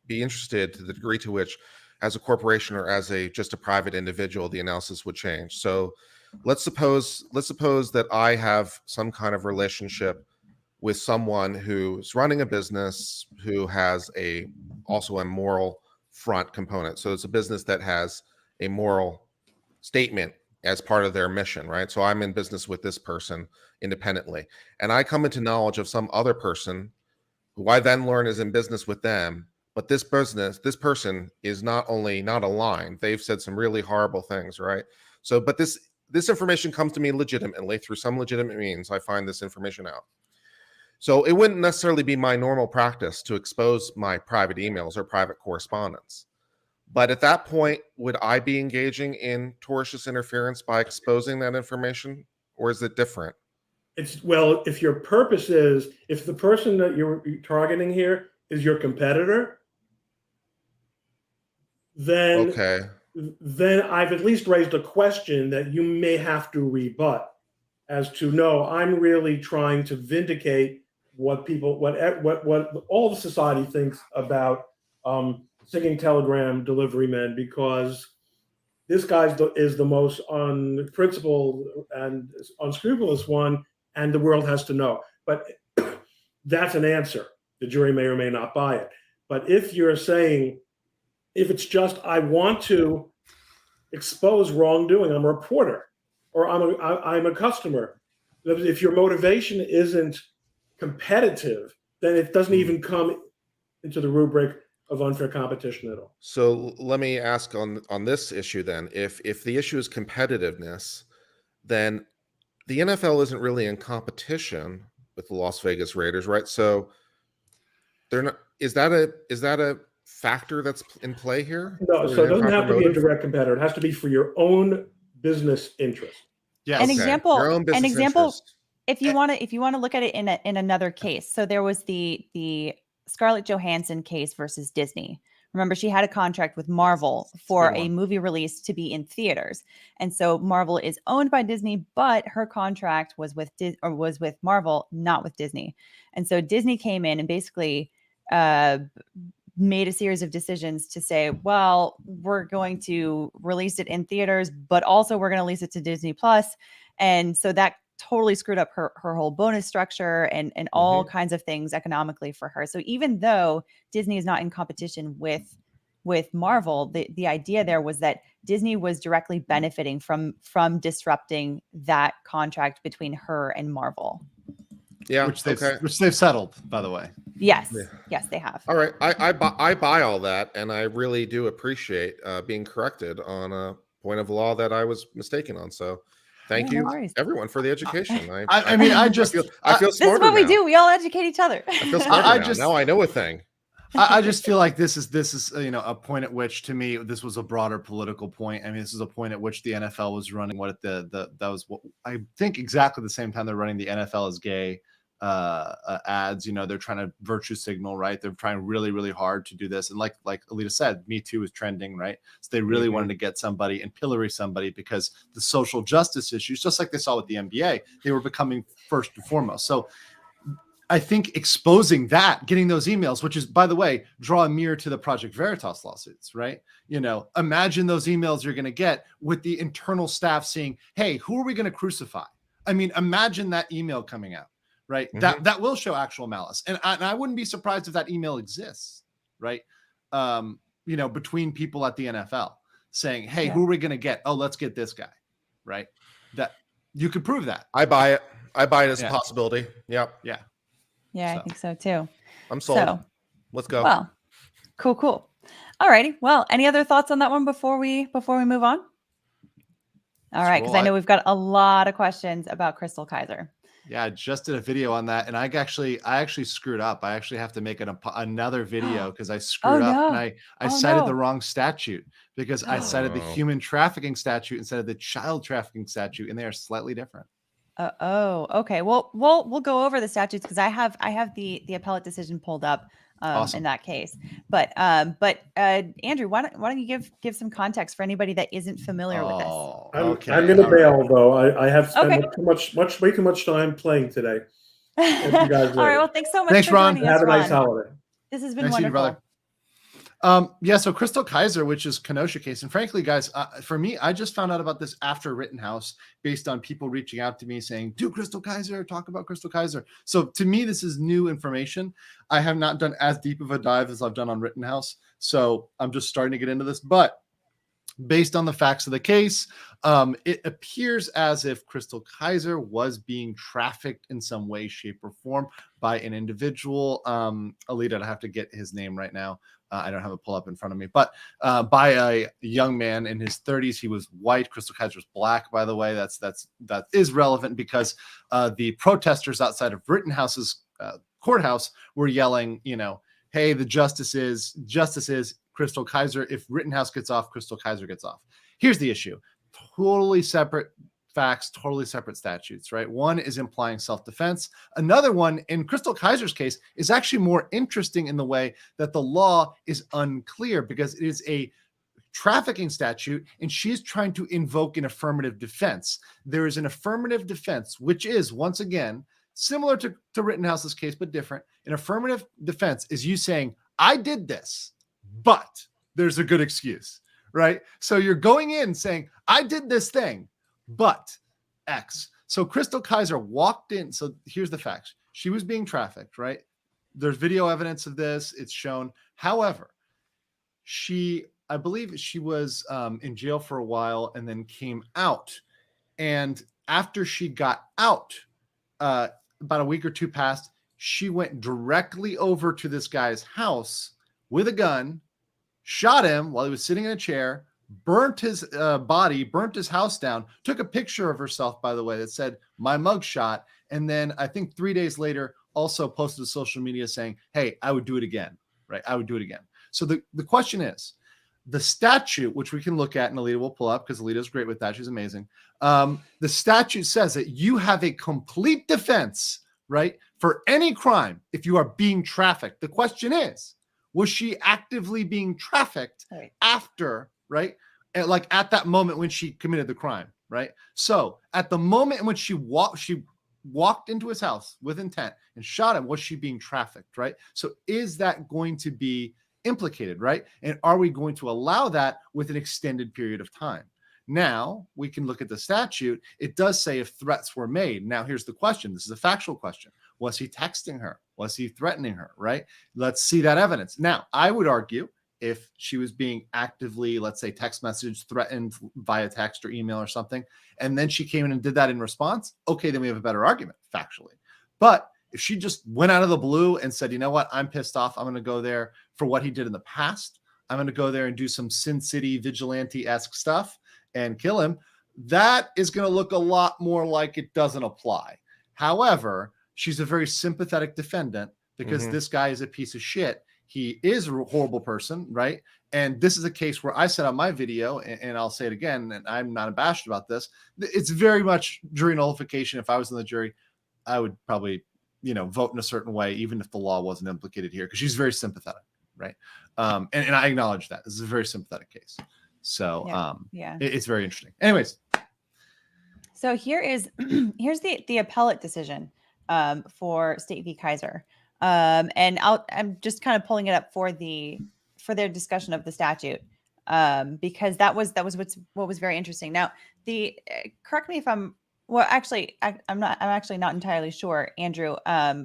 be interested to the degree to which, as a corporation or as just a private individual, the analysis would change. So let's suppose that I have some kind of relationship with someone who's running a business who has also a moral front component. So it's a business that has a moral statement as part of their mission, right? So I'm in business with this person independently, and I come into knowledge of some other person who I then learn is in business with them. But this person is not only not aligned, they've said some really horrible things, right? So, but this information comes to me legitimately through some legitimate means. I find this information out. So it wouldn't necessarily be my normal practice to expose my private emails or private correspondence. But at that point, would I be engaging in tortious interference by exposing that information, or is it different? If your purpose is, if the person that you're targeting here is your competitor, then I've at least raised a question that you may have to rebut, as to, no, I'm really trying to vindicate what all the society thinks about singing telegram delivery men, because this guy is the most unprincipled and unscrupulous one, and the world has to know. But that's an answer. The jury may or may not buy it. But if you're saying, if it's just, I want to expose wrongdoing, I'm a reporter, or I'm a customer. If your motivation isn't competitive, then it doesn't even come into the rubric of unfair competition at all. So let me ask on this issue then, if the issue is competitiveness, then the NFL isn't really in competition with the Las Vegas Raiders, right? So They're not. Is that a factor that's in play here? No, For so it an doesn't have improper to be a motive? direct competitor. It has to be for your own business interest. Yes. An Okay. example. Your own An business example. interest. If you want to look at it in another case, so there was the Scarlett Johansson case versus Disney. Remember, she had a contract with Marvel for a movie release to be in theaters, and so Marvel is owned by Disney, but her contract was with Marvel, not with Disney. And so Disney came in and basically made a series of decisions to say, well, we're going to release it in theaters, but also we're going to release it to Disney Plus, and so that totally screwed up her whole bonus structure and all kinds of things economically for her. So even though Disney is not in competition with Marvel, the idea there was that Disney was directly benefiting from disrupting that contract between her and Marvel. Yeah. Which they've settled, by the way. Yes. Yeah. Yes, they have. All right. I buy all that, and I really do appreciate being corrected on a point of law that I was mistaken on. So thank Yeah, no you, worries. everyone, for the education. I mean, I feel smarter This is what we now. do. We all educate each other. I feel smarter now. Now I know a thing. I just feel like this is a point at which, to me, this was a broader political point. I mean, this is a point at which the NFL was running that was what I think exactly the same time they're running the NFL is gay ads. They're trying to virtue signal, right? They're trying really, really hard to do this. And like Alita said, Me Too is trending, right? So they really wanted to get somebody and pillory somebody because the social justice issues, just like they saw with the NBA, they were becoming first and foremost. So I think exposing that, getting those emails, which is, by the way, draw a mirror to the Project Veritas lawsuits, right? Imagine those emails you're going to get with the internal staff saying, hey, who are we going to crucify? I mean, imagine that email coming out. Right. That will show actual malice. And I wouldn't be surprised if that email exists. Right. Between people at the NFL saying, hey, who are we going to get? Oh, let's get this guy. Right. That you could prove that. I buy it. I buy it as a possibility. Yep. Yeah. Yeah, I think so too. I'm sold. So, let's go. Well, cool. All righty. Well, any other thoughts on that one before we move on? All right. Because I know we've got a lot of questions about Chrystul Kizer. Yeah, I just did a video on that, and I actually screwed up. I actually have to make another video because I screwed up and I cited the wrong statute because I cited the human trafficking statute instead of the child trafficking statute, and they are slightly different. Okay. Well, we'll go over the statutes because I have the appellate decision pulled up Awesome. in that case. But Andrew, why don't you give some context for anybody that isn't familiar with this? I'm going to bail though. I have spent way too much time playing today. All right. Well, thanks so much. Thanks, for Ron. joining us, Have a nice holiday. This has been Nice to meet you, wonderful. brother. So Chrystul Kizer, which is Kenosha case. And frankly, guys, for me, I just found out about this after Rittenhouse based on people reaching out to me saying, do Chrystul Kizer, talk about Chrystul Kizer. So to me, this is new information. I have not done as deep of a dive as I've done on Rittenhouse. So I'm just starting to get into this, but based on the facts of the case, it appears as if Chrystul Kizer was being trafficked in some way, shape, or form by an individual. Alita, I have to get his name right now. I don't have a pull up in front of me, but by a young man in his 30s. He was white. Chrystul Kizer was black, by the way. That is relevant because the protesters outside of Rittenhouse's courthouse were yelling, hey, the justice is Chrystul Kizer. If Rittenhouse gets off, Chrystul Kizer gets off. Here's the issue. Totally separate facts, totally separate statutes, right? One is implying self-defense. Another one, in Chrystul Kizer's case, is actually more interesting in the way that the law is unclear because it is a trafficking statute and she's trying to invoke an affirmative defense. There is an affirmative defense, which is, once again, similar to Rittenhouse's case, but different. An affirmative defense is you saying, I did this, but there's a good excuse, right? So you're going in saying, I did this thing, but X. So Chrystul Kizer walked in. So here's the facts. She was being trafficked, right? There's video evidence of this. It's shown. However, I believe she was in jail for a while and then came out. And after she got out, about a week or two passed, she went directly over to this guy's house with a gun, shot him while he was sitting in a chair, burnt his body, burnt his house down, took a picture of herself, by the way, that said, my mugshot. And then I think 3 days later, also posted to social media saying, hey, I would do it again, right? I would do it again. So the question is, the statute, which we can look at and Alita will pull up because Alita's great with that. She's amazing. The statute says that you have a complete defense, right, for any crime if you are being trafficked. The question is, was she actively being trafficked after, right? Like at that moment when she committed the crime, right? So at the moment in which she walked into his house with intent and shot him, was she being trafficked, right? So is that going to be implicated, right? And are we going to allow that with an extended period of time? Now we can look at the statute. It does say if threats were made. Now here's the question. This is a factual question. Was he texting her? Was he threatening her, right? Let's see that evidence. Now, I would argue if she was being actively, let's say, text message threatened via text or email or something, and then she came in and did that in response, okay, then we have a better argument factually. But if she just went out of the blue and said, you know what, I'm pissed off, I'm going to go there for what he did in the past, I'm going to go there and do some Sin City vigilante-esque stuff and kill him, that is going to look a lot more like it doesn't apply. However, she's a very sympathetic defendant because this guy is a piece of shit. He is a horrible person, right? And this is a case where I said on my video, and I'll say it again, and I'm not abashed about this, it's very much jury nullification. If I was in the jury, I would probably, vote in a certain way, even if the law wasn't implicated here, because she's very sympathetic, right? And I acknowledge that. This is a very sympathetic case. So it's very interesting. Anyways. So here's the appellate decision for State v. Kaiser. And I'm just kind of pulling it up for their discussion of the statute because that was what was very interesting. Now, correct me if I'm actually not entirely sure, Andrew.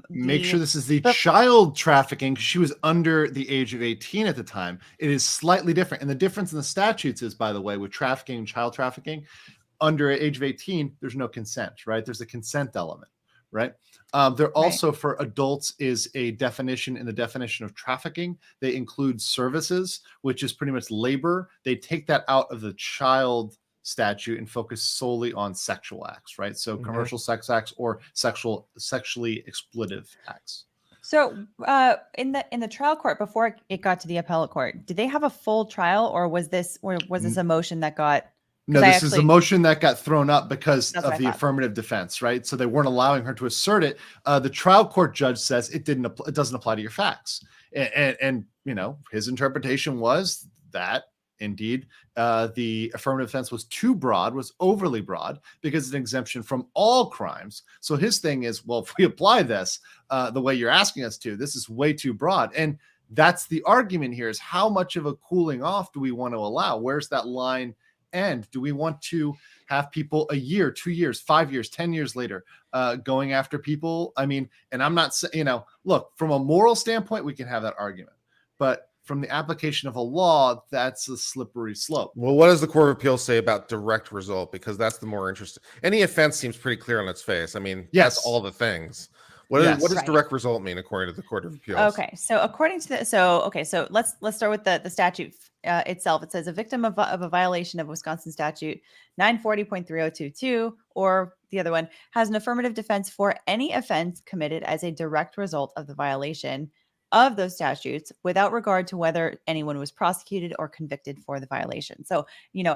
Make sure this is the child trafficking because she was under the age of 18 at the time. It is slightly different, and the difference in the statutes is, by the way, with trafficking and child trafficking, under age of 18, there's no consent, right? There's a consent element. Right. There also for adults is a definition in the definition of trafficking. They include services, which is pretty much labor. They take that out of the child statute and focus solely on sexual acts. Right. So commercial sex acts or sexually exploitive acts. So in the trial court before it got to the appellate court, did they have a full trial or was this a motion that got? No, this is a motion that got thrown up because of the affirmative defense, right? So they weren't allowing her to assert it. The trial court judge says it doesn't apply to your facts. And his interpretation was that indeed the affirmative defense was too broad, was overly broad because it's an exemption from all crimes. So his thing is, well, if we apply this the way you're asking us to, this is way too broad. And that's the argument here is how much of a cooling off do we want to allow? Where's that line? And do we want to have people a year, 2 years, 5 years, 10 years later going after people? I mean, and I'm not saying, look, from a moral standpoint, we can have that argument. But from the application of a law, that's a slippery slope. Well, what does the Court of Appeals say about direct result? Because that's the more interesting. Any offense seems pretty clear on its face. I mean, that's all the things. What does direct result mean according to the Court of Appeals? Okay, so according to so let's start with the statute itself. It says a victim of a violation of Wisconsin statute 940.3022 or the other one has an affirmative defense for any offense committed as a direct result of the violation of those statutes without regard to whether anyone was prosecuted or convicted for the violation. So,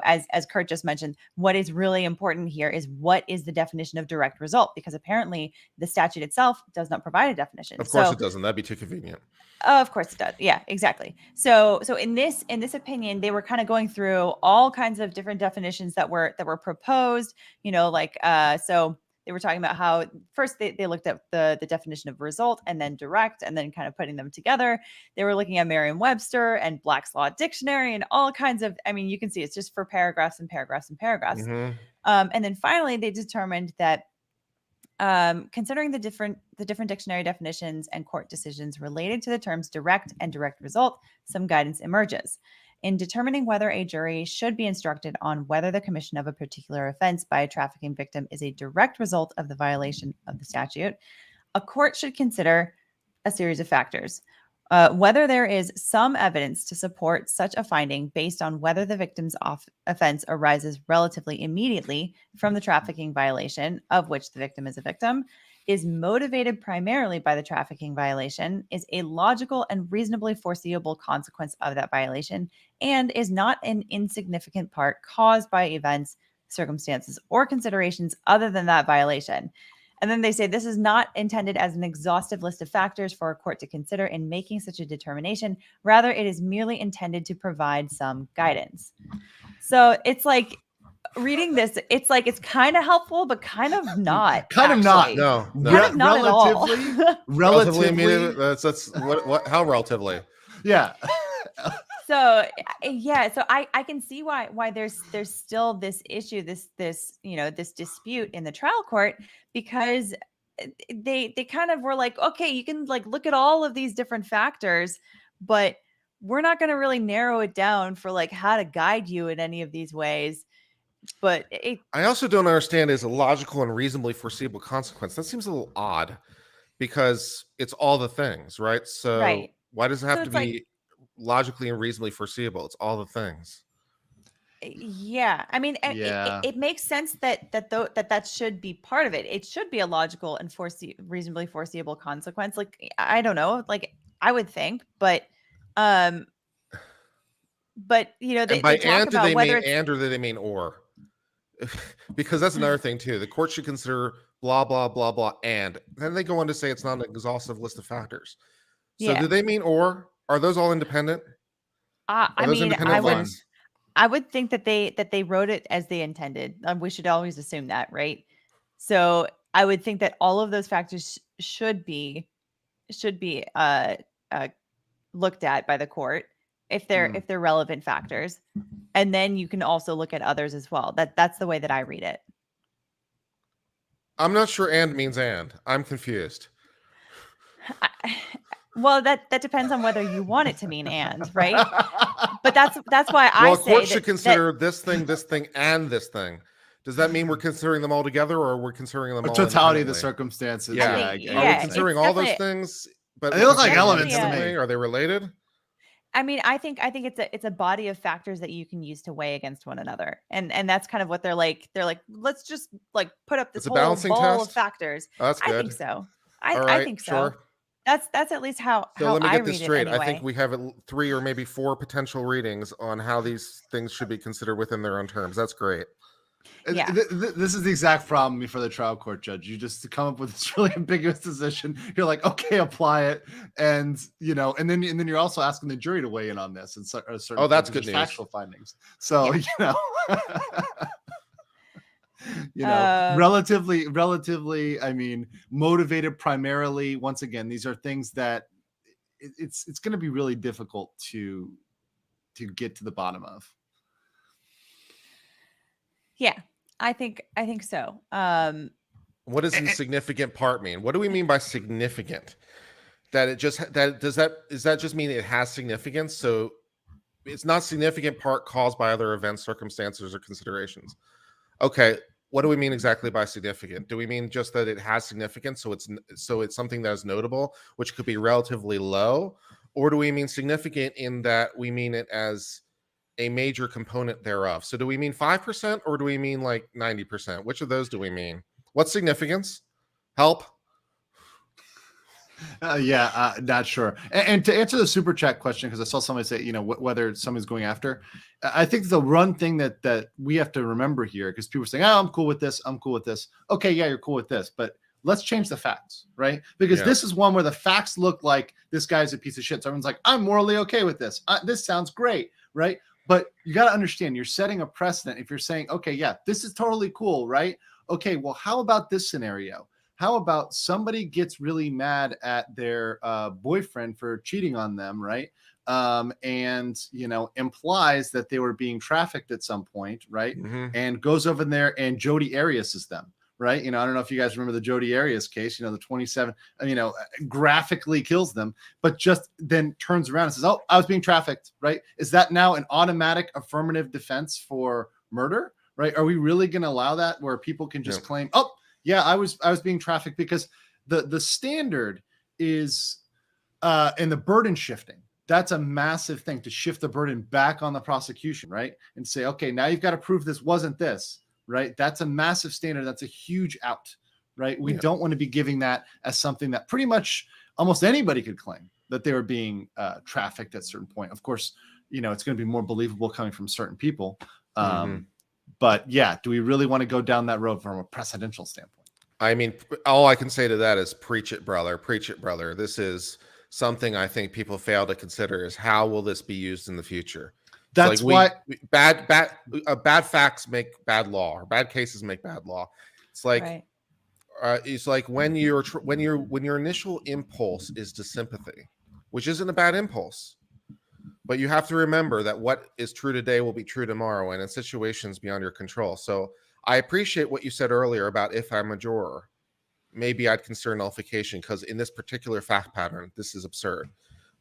as Kurt just mentioned, what is really important here is what is the definition of direct result? Because apparently the statute itself does not provide a definition. Of course it doesn't. That'd be too convenient. Of course it does. Yeah, exactly. So in this opinion, they were kind of going through all kinds of different definitions that were proposed, so they were talking about how first they looked at the definition of result and then direct and then kind of putting them together. They were looking at Merriam-Webster and Black's Law Dictionary and all kinds of, you can see it's just for paragraphs and paragraphs and paragraphs. And then finally they determined that considering the different dictionary definitions and court decisions related to the terms direct and direct result, some guidance emerges. In determining whether a jury should be instructed on whether the commission of a particular offense by a trafficking victim is a direct result of the violation of the statute, a court should consider a series of factors. Whether there is some evidence to support such a finding based on whether the victim's offense arises relatively immediately from the trafficking violation of which the victim is a victim, is motivated primarily by the trafficking violation, is a logical and reasonably foreseeable consequence of that violation, and is not an insignificant part caused by events, circumstances, or considerations other than that violation. And then they say this is not intended as an exhaustive list of factors for a court to consider in making such a determination. Rather, it is merely intended to provide some guidance. So it's like, reading this, it's like it's kind of helpful, but kind of not. Kind of not. No, Kind of not at all. relatively. I mean, that's what? How relatively? Yeah. So yeah, so I can see why there's still this issue, this dispute in the trial court, because they kind of were like, okay, you can like look at all of these different factors, but we're not going to really narrow it down for like how to guide you in any of these ways. But I also don't understand is a logical and reasonably foreseeable consequence. That seems a little odd because it's all the things, right? So right. Why does it have So to it's be logically and reasonably foreseeable? It's all the things. Yeah, I mean, Yeah. it makes sense that should be part of it. It should be a logical and reasonably foreseeable consequence. Like, I don't know, like I would think, but you know, And by they talk and do about they whether mean and or do they mean or? Because that's another thing too. The court should consider blah blah blah blah, and then they go on to say it's not an exhaustive list of factors. So Yeah. do they mean or? Are those all independent? I those mean, independent lines? I would think that they wrote it as they intended. We should always assume that, right? So I would think that all of those factors should be looked at by the court if they're relevant factors, and then you can also look at others as well. That's the way that I read it. I'm not sure and means and. I'm confused. Well, that depends on whether you want it to mean and, right? But that's why I Well, a say court should consider this thing, and this thing. Does that mean we're considering them all together, or we're considering them all totality of the independently? circumstances? Yeah. I I think- get Are it. we considering all those things? But They look like elements to me. Are they related? I mean, I think it's a body of factors that you can use to weigh against one another, and that's kind of what they're like. They're like, let's just like put up this It's a whole balancing ball test? of factors. Oh, that's good. I think so. All I right, think so. sure. That's at least how So let me I get this read it straight. I anyway. think we have 3 or maybe 4 potential readings on how these things should be considered within their own terms. That's great. Yeah. This is the exact problem for the trial court judge. You just come up with this really ambiguous decision. You're like, okay, apply it, and and then you're also asking the jury to weigh in on this and certain. Oh, that's things, good news. factual findings. So Yeah. relatively. I mean, motivated primarily. Once again, these are things that it's going to be really difficult to get to the bottom of. Yeah, I think so. What does insignificant part mean? What do we mean by significant? Does that just mean it has significance? So it's not significant part caused by other events, circumstances, or considerations. Okay, what do we mean exactly by significant? Do we mean just that it has significance, so it's something that is notable, which could be relatively low, or do we mean significant in that we mean it as a major component thereof? So do we mean 5% or do we mean like 90%? Which of those do we mean? What's significance? Help. Not sure. And to answer the super chat question, because I saw somebody say, whether somebody's going after, I think the one thing that we have to remember here, because people are saying, oh, I'm cool with this. I'm cool with this. Okay, yeah, you're cool with this, but let's change the facts, right? Because this is one where the facts look like this guy's a piece of shit. So everyone's like, I'm morally okay with this. This sounds great, right? But you got to understand, you're setting a precedent if you're saying, okay, yeah, this is totally cool, right? Okay, well, how about this scenario? How about somebody gets really mad at their boyfriend for cheating on them, right? And, implies that they were being trafficked at some point, right? Mm-hmm. And goes over there and Jodi Arias is them, right? I don't know if you guys remember the Jodi Arias case, the 27, graphically kills them, but just then turns around and says, oh, I was being trafficked, right? Is that now an automatic affirmative defense for murder, right? Are we really going to allow that where people can just claim, oh, yeah, I was being trafficked? Because the standard is in the burden shifting. That's a massive thing, to shift the burden back on the prosecution, right? And say, okay, now you've got to prove this wasn't this, right? That's a massive standard. That's a huge out, right? We Yeah. don't want to be giving that as something that pretty much almost anybody could claim that they were being trafficked at a certain point. Of course, it's going to be more believable coming from certain people. But yeah, do we really want to go down that road from a precedential standpoint? I mean, all I can say to that is preach it, brother. Preach it, brother. This is something I think people fail to consider is how will this be used in the future? That's like why bad facts make bad law, or bad cases make bad law. It's like Right. when your initial impulse is to sympathy, which isn't a bad impulse, but you have to remember that what is true today will be true tomorrow, and in situations beyond your control. So I appreciate what you said earlier about if I'm a juror, maybe I'd consider nullification because in this particular fact pattern, this is absurd.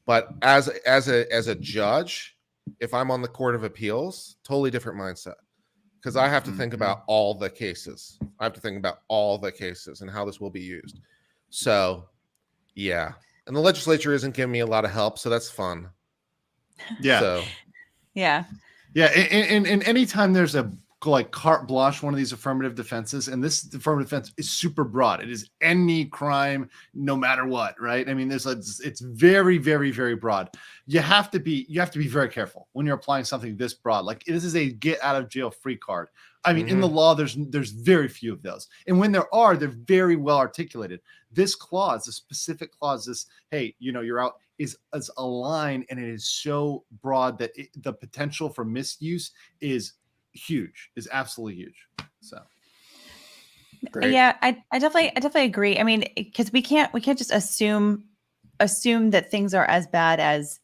But as a judge, if I'm on the Court of Appeals, totally different mindset. Because I have to think about all the cases. I have to think about all the cases and how this will be used. So, yeah. And the legislature isn't giving me a lot of help, so that's fun. Yeah. So, Yeah. Yeah. And anytime there's a carte blanche, one of these affirmative defenses, and this affirmative defense is super broad. It is any crime, no matter what, right? I mean, it's very, very, very broad. You have to be very careful when you're applying something this broad. Like this is a get out of jail free card. I mean, in the law, there's very few of those. And when there are, they're very well articulated. This clause, the specific clause, this, hey, you're out, is a line, and it is so broad that the potential for misuse is huge, is absolutely huge. So great. Yeah, I definitely agree. I mean, because we can't just assume that things are as bad as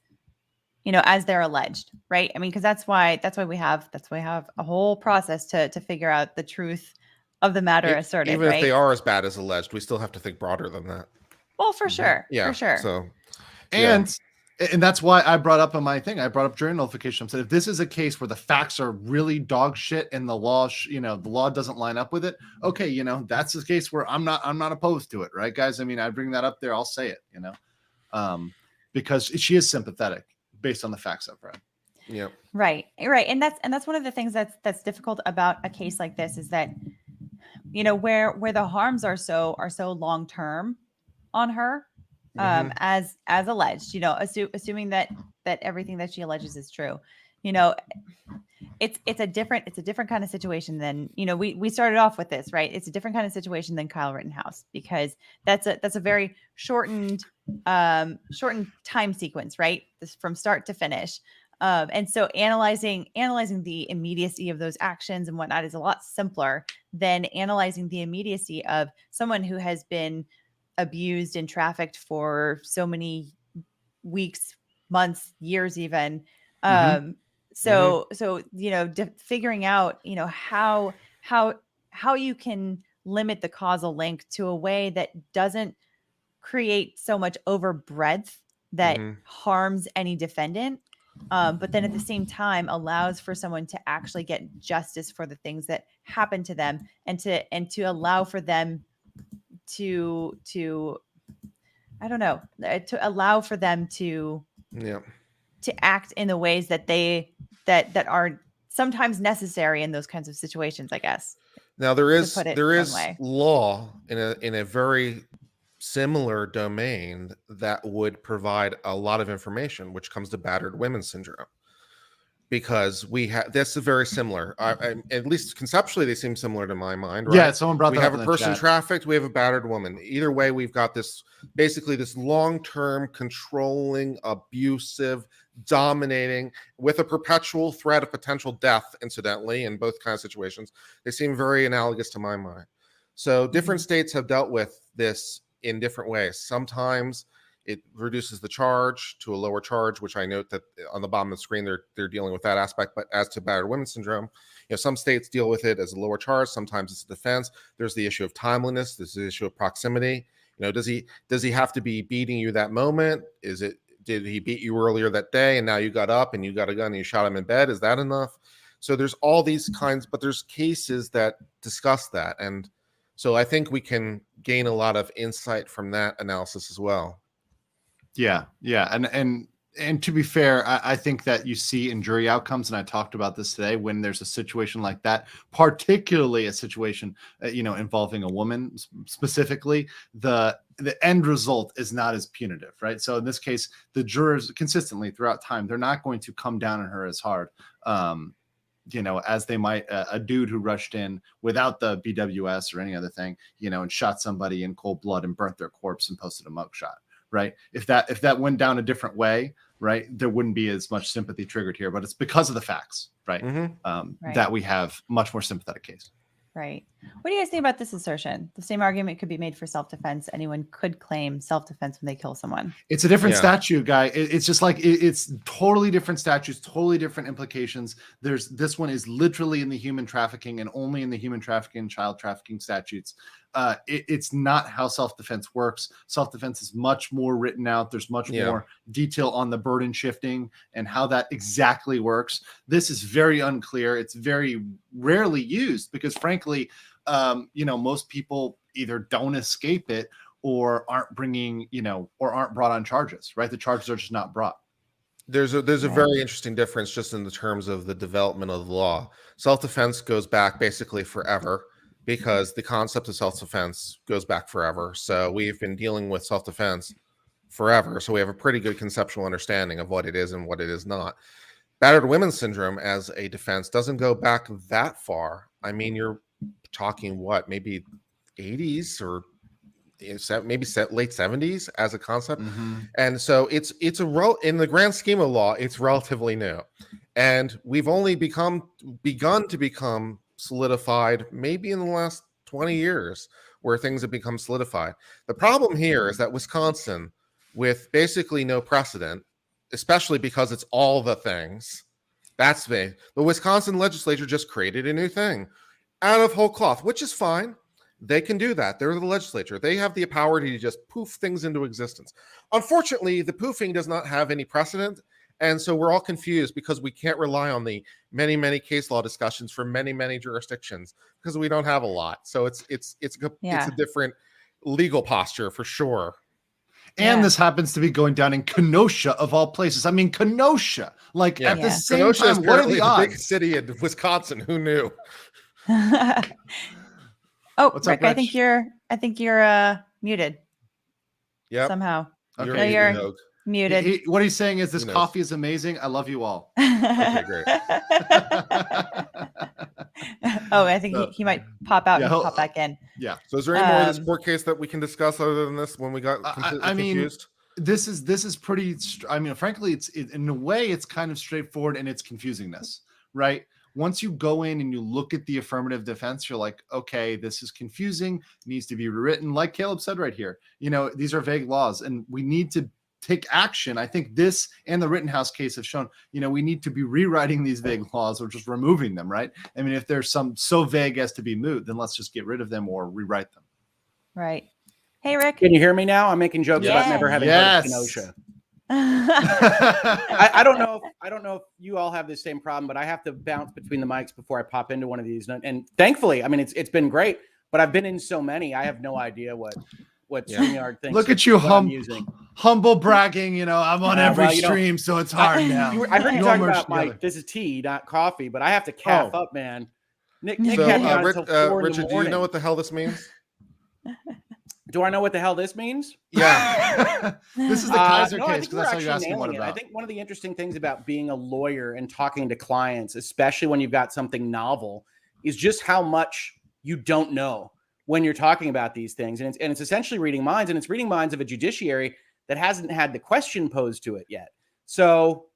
as they're alleged, right? I mean, because that's why we have a whole process to figure out the truth of the matter asserted. Even right? if they are as bad as alleged, we still have to think broader than that. Well, for sure. Yeah, for sure. So, and that's why I brought up on my thing. I brought up jury nullification. I said, if this is a case where the facts are really dog shit and the law, the law doesn't line up with it. Okay, that's the case where I'm not opposed to it, right, guys? I mean, I bring that up there. I'll say it, because she is sympathetic based on the facts I've read. Yeah. Right. And that's one of the things that's difficult about a case like this is that, where the harms are so long term on her. As alleged, assuming that everything that she alleges is true, it's a different kind of situation than, we started off with this, right? It's a different kind of situation than Kyle Rittenhouse, because that's a very shortened time sequence, right? This from start to finish. And so analyzing the immediacy of those actions and whatnot is a lot simpler than analyzing the immediacy of someone who has been abused and trafficked for so many weeks, months, years, even. So figuring out, how you can limit the causal link to a way that doesn't create so much overbreadth that harms any defendant, but then at the same time allows for someone to actually get justice for the things that happen to them, and to allow for them to I don't know, to allow for them to act in the ways that that are sometimes necessary in those kinds of situations, I guess. Now there is law in a very similar domain that would provide a lot of information, which comes to battered women syndrome, because that's very similar. At least conceptually, they seem similar to my mind, right? Yeah, someone brought that up. We have a person trafficked, we have a battered woman. Either way, we've got this long-term, controlling, abusive, dominating, with a perpetual threat of potential death, incidentally, in both kinds of situations. They seem very analogous to my mind. So different states have dealt with this in different ways. Sometimes it reduces the charge to a lower charge, which I note that on the bottom of the screen, they're dealing with that aspect. But as to battered women syndrome, some states deal with it as a lower charge. Sometimes it's a defense. There's the issue of timeliness. There's the issue of proximity. Does he have to be beating you that moment? Did he beat you earlier that day and now you got up and you got a gun and you shot him in bed? Is that enough? So there's all these kinds, but there's cases that discuss that. And so I think we can gain a lot of insight from that analysis as well. Yeah. And And to be fair, I think that you see in jury outcomes, and I talked about this today, when there's a situation like that, particularly a situation, involving a woman specifically, the end result is not as punitive, right? So in this case, the jurors consistently throughout time, they're not going to come down on her as hard, as they might a dude who rushed in without the BWS or any other thing, and shot somebody in cold blood and burnt their corpse and posted a mugshot. Right. If that went down a different way, right, there wouldn't be as much sympathy triggered here, but it's because of the facts, right, Right. that we have much more sympathetic case. Right. What do you guys think about this assertion? The same argument could be made for self-defense. Anyone could claim self-defense when they kill someone. It's a different statute, guy. It's just like it's totally different statutes, totally different implications. This one is literally in the human trafficking and only in the human trafficking, child trafficking statutes. It's not how self-defense works. Self-defense is much more written out. There's much more detail on the burden shifting and how that exactly works. This is very unclear. It's very rarely used because, frankly, most people either don't escape it or aren't brought on charges, right? The charges are just not brought. There's a very interesting difference just in the terms of the development of the law. Self-defense goes back basically forever, because the concept of self-defense goes back forever. So we've been dealing with self-defense forever. So we have a pretty good conceptual understanding of what it is and what it is not. Battered women syndrome as a defense doesn't go back that far. I mean, you're talking maybe 80s or maybe late 70s as a concept. And so it's in the grand scheme of law, it's relatively new. And we've only begun to become solidified maybe in the last 20 years where things have become solidified. The problem here is that Wisconsin, with basically no precedent, especially because it's all the things, the Wisconsin legislature just created a new thing out of whole cloth, which is fine. They can do that. They're the legislature. They have the power to just poof things into existence. Unfortunately, the poofing does not have any precedent. And so we're all confused because we can't rely on the many, many case law discussions from many, many jurisdictions because we don't have a lot. So it's a different legal posture for sure. And this happens to be going down in Kenosha of all places. I mean, Kenosha, at the same Kenosha time, what are the odds? Big city in Wisconsin. Who knew? What's Rick, up, Rich? I think you're muted. Yeah. Somehow. Okay. You're muted. What he's saying is this coffee is amazing. I love you all. Okay, great. I think he might pop out and pop back in. Yeah. So is there any more of this court case that we can discuss other than this when we got completely confused? This is pretty, frankly, it's in a way, it's kind of straightforward and it's confusingness, right? Once you go in and you look at the affirmative defense, you're like, okay, this is confusing, needs to be rewritten. Like Caleb said right here, these are vague laws and we need to take action. I think this and the Rittenhouse case have shown, we need to be rewriting these vague laws or just removing them, right? I mean, if there's some so vague as to be moot, then let's just get rid of them or rewrite them. Right. Hey, Rick. Can you hear me now? I'm making jokes about never having heard of Kenosha. I don't know if you all have the same problem, but I have to bounce between the mics before I pop into one of these. And thankfully, I mean, it's been great, but I've been in so many, I have no idea what StreamYard thinks. Look at you, humble bragging. I'm on every stream, so it's hard now. I heard you talking about this is tea, not coffee, but I have to calf up, man. Nick had me on until 4 Richard, in the morning. do you know what the hell this means? Do I know what the hell this means? Yeah. This is the Kaiser no, case, because that's how you're asking what about. I think one of the interesting things about being a lawyer and talking to clients, especially when you've got something novel, is just how much you don't know when you're talking about these things. And it's essentially reading minds, and it's reading minds of a judiciary that hasn't had the question posed to it yet. So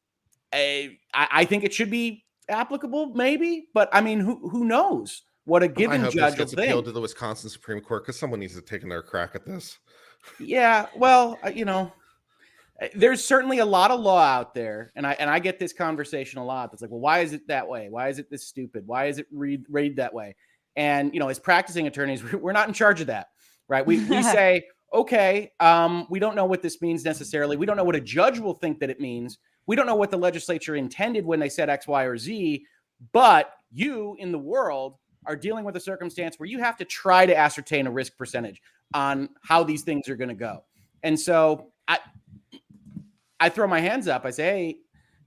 I think it should be applicable, maybe, but I mean, who knows what a given judge will think. Appealed to the Wisconsin Supreme Court because someone needs to take another crack at this. Yeah, well, there's certainly a lot of law out there, and I get this conversation a lot. That's like, well, why is it that way? Why is it this stupid? Why is it read that way? And as practicing attorneys, we're not in charge of that, right? We say, okay, we don't know what this means necessarily. We don't know what a judge will think that it means. We don't know what the legislature intended when they said X, Y, or Z. But you in the world are dealing with a circumstance where you have to try to ascertain a risk percentage on how these things are going to go. And so I throw my hands up. I say, hey,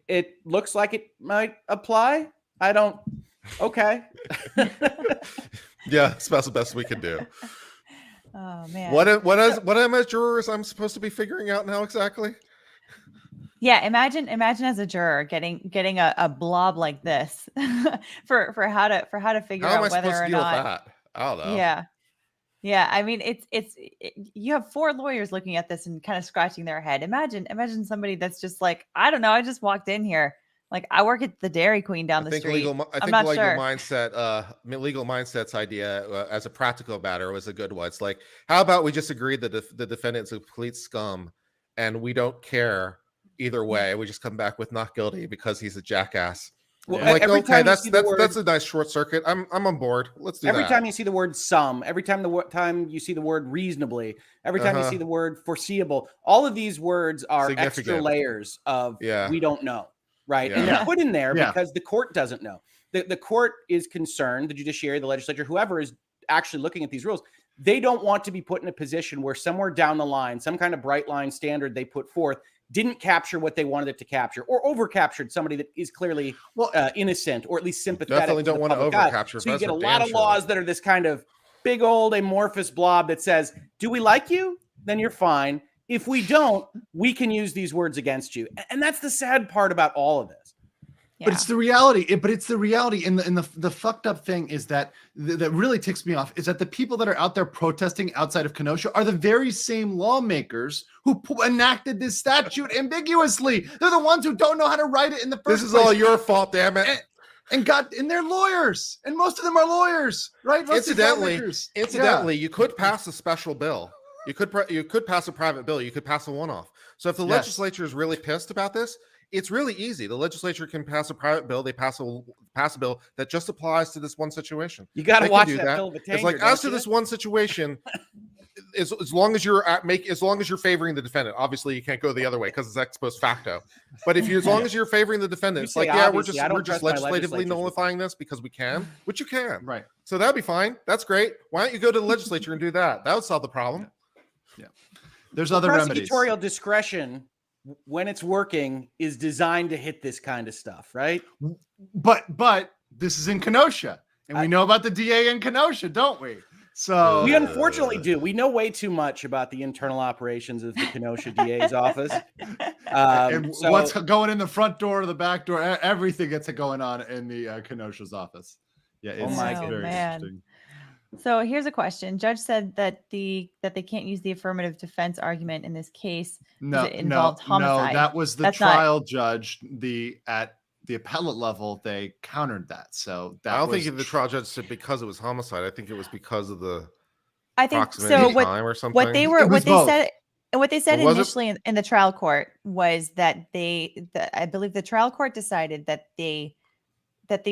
it looks like it might apply. I don't. Okay. Yeah, it's about the best we can do. Oh man. What am as jurors I'm supposed to be figuring out now exactly? Yeah, imagine as a juror getting a blob like this for how to figure How am I out whether supposed to or deal with not. that? I don't know. Yeah. I mean, you have 4 lawyers looking at this and kind of scratching their head. Imagine somebody that's just like, I don't know, I just walked in here. Like, I work at the Dairy Queen down the street. I think not legal sure. legal mindset's idea as a practical matter was a good one. It's like, how about we just agree that the defendant's a complete scum and we don't care either way. We just come back with not guilty because he's a jackass. Well, I'm like, every okay, time you see the word- that's a nice short circuit. I'm on board. Let's do Every that. time you see the word some, every time time you see the word reasonably, every time you see the word foreseeable, all of these words are extra Significant. layers of we don't know, right? Yeah. And they're put in there Yeah. because the court doesn't know. The court is concerned, the judiciary, the legislature, whoever is actually looking at these rules, they don't want to be put in a position where somewhere down the line, some kind of bright line standard they put forth didn't capture what they wanted it to capture, or over-captured somebody that is clearly innocent, or at least sympathetic. Definitely don't want to over-capture. So you get a lot of laws that are this kind of big old amorphous blob that says, do we like you? Then you're fine. If we don't, we can use these words against you. And that's the sad part about all of this. Yeah. But it's the reality. And the fucked up thing is that that really ticks me off is that the people that are out there protesting outside of Kenosha are the very same lawmakers who enacted this statute ambiguously. They're the ones who don't know how to write it in the first place. This is all your fault, damn it. And they're lawyers, and most of them are lawyers, right? Incidentally, you could pass a special bill. You could pass a private bill. You could pass a one-off. So if the legislature is really pissed about this, it's really easy. The legislature can pass a private bill. They pass a bill that just applies to this one situation. You got to watch that bill of attainder. It's like, as to this one situation, as long as you're favoring the defendant. Obviously, you can't go the other way because it's ex post facto. But as long as you're favoring the defendant, it's like, we're just legislatively nullifying this because we can, which you can. Right. So that'd be fine. That's great. Why don't you go to the legislature and do that? That would solve the problem. Yeah. There's other remedies. Prosecutorial discretion, when it's working, is designed to hit this kind of stuff, right? But this is in Kenosha, and we know about the DA in Kenosha, don't we? So we unfortunately do. We know way too much about the internal operations of the Kenosha DA's office. What's going in the front door or the back door? Everything that's going on in the Kenosha's office. Yeah, it's very interesting. So here's a question. Judge said that they can't use the affirmative defense argument in this case. No, it involved homicide. No, that was the trial judge. At the appellate level, they countered that. So that I don't think the trial judge said because it was homicide. I think it was because of the time or something. What they said initially in the trial court was that I believe the trial court decided that the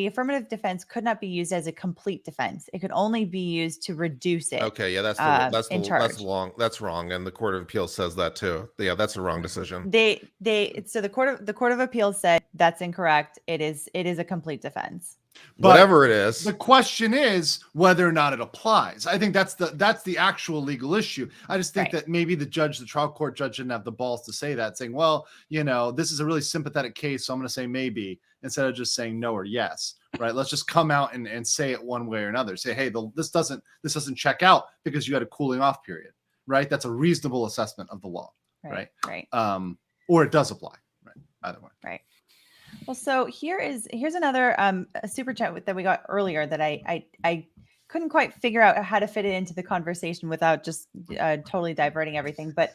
affirmative defense could not be used as a complete defense. It could only be used to reduce it. Okay, yeah, that's wrong, and the Court of Appeals says that too. Yeah, that's a wrong decision. So the Court of Appeals said that's incorrect. It is a complete defense. But whatever it is, the question is whether or not it applies. I think that's the actual legal issue. I just think that maybe the trial court judge didn't have the balls to say that, saying, well, this is a really sympathetic case, so I'm going to say maybe, instead of just saying no or yes, right? Let's just come out and say it one way or another. Say, hey, this doesn't check out because you had a cooling off period, right? That's a reasonable assessment of the law, right? Right. Or it does apply, right? Either way. Right. Well, so here's another super chat that we got earlier that I couldn't quite figure out how to fit it into the conversation without just totally diverting everything. But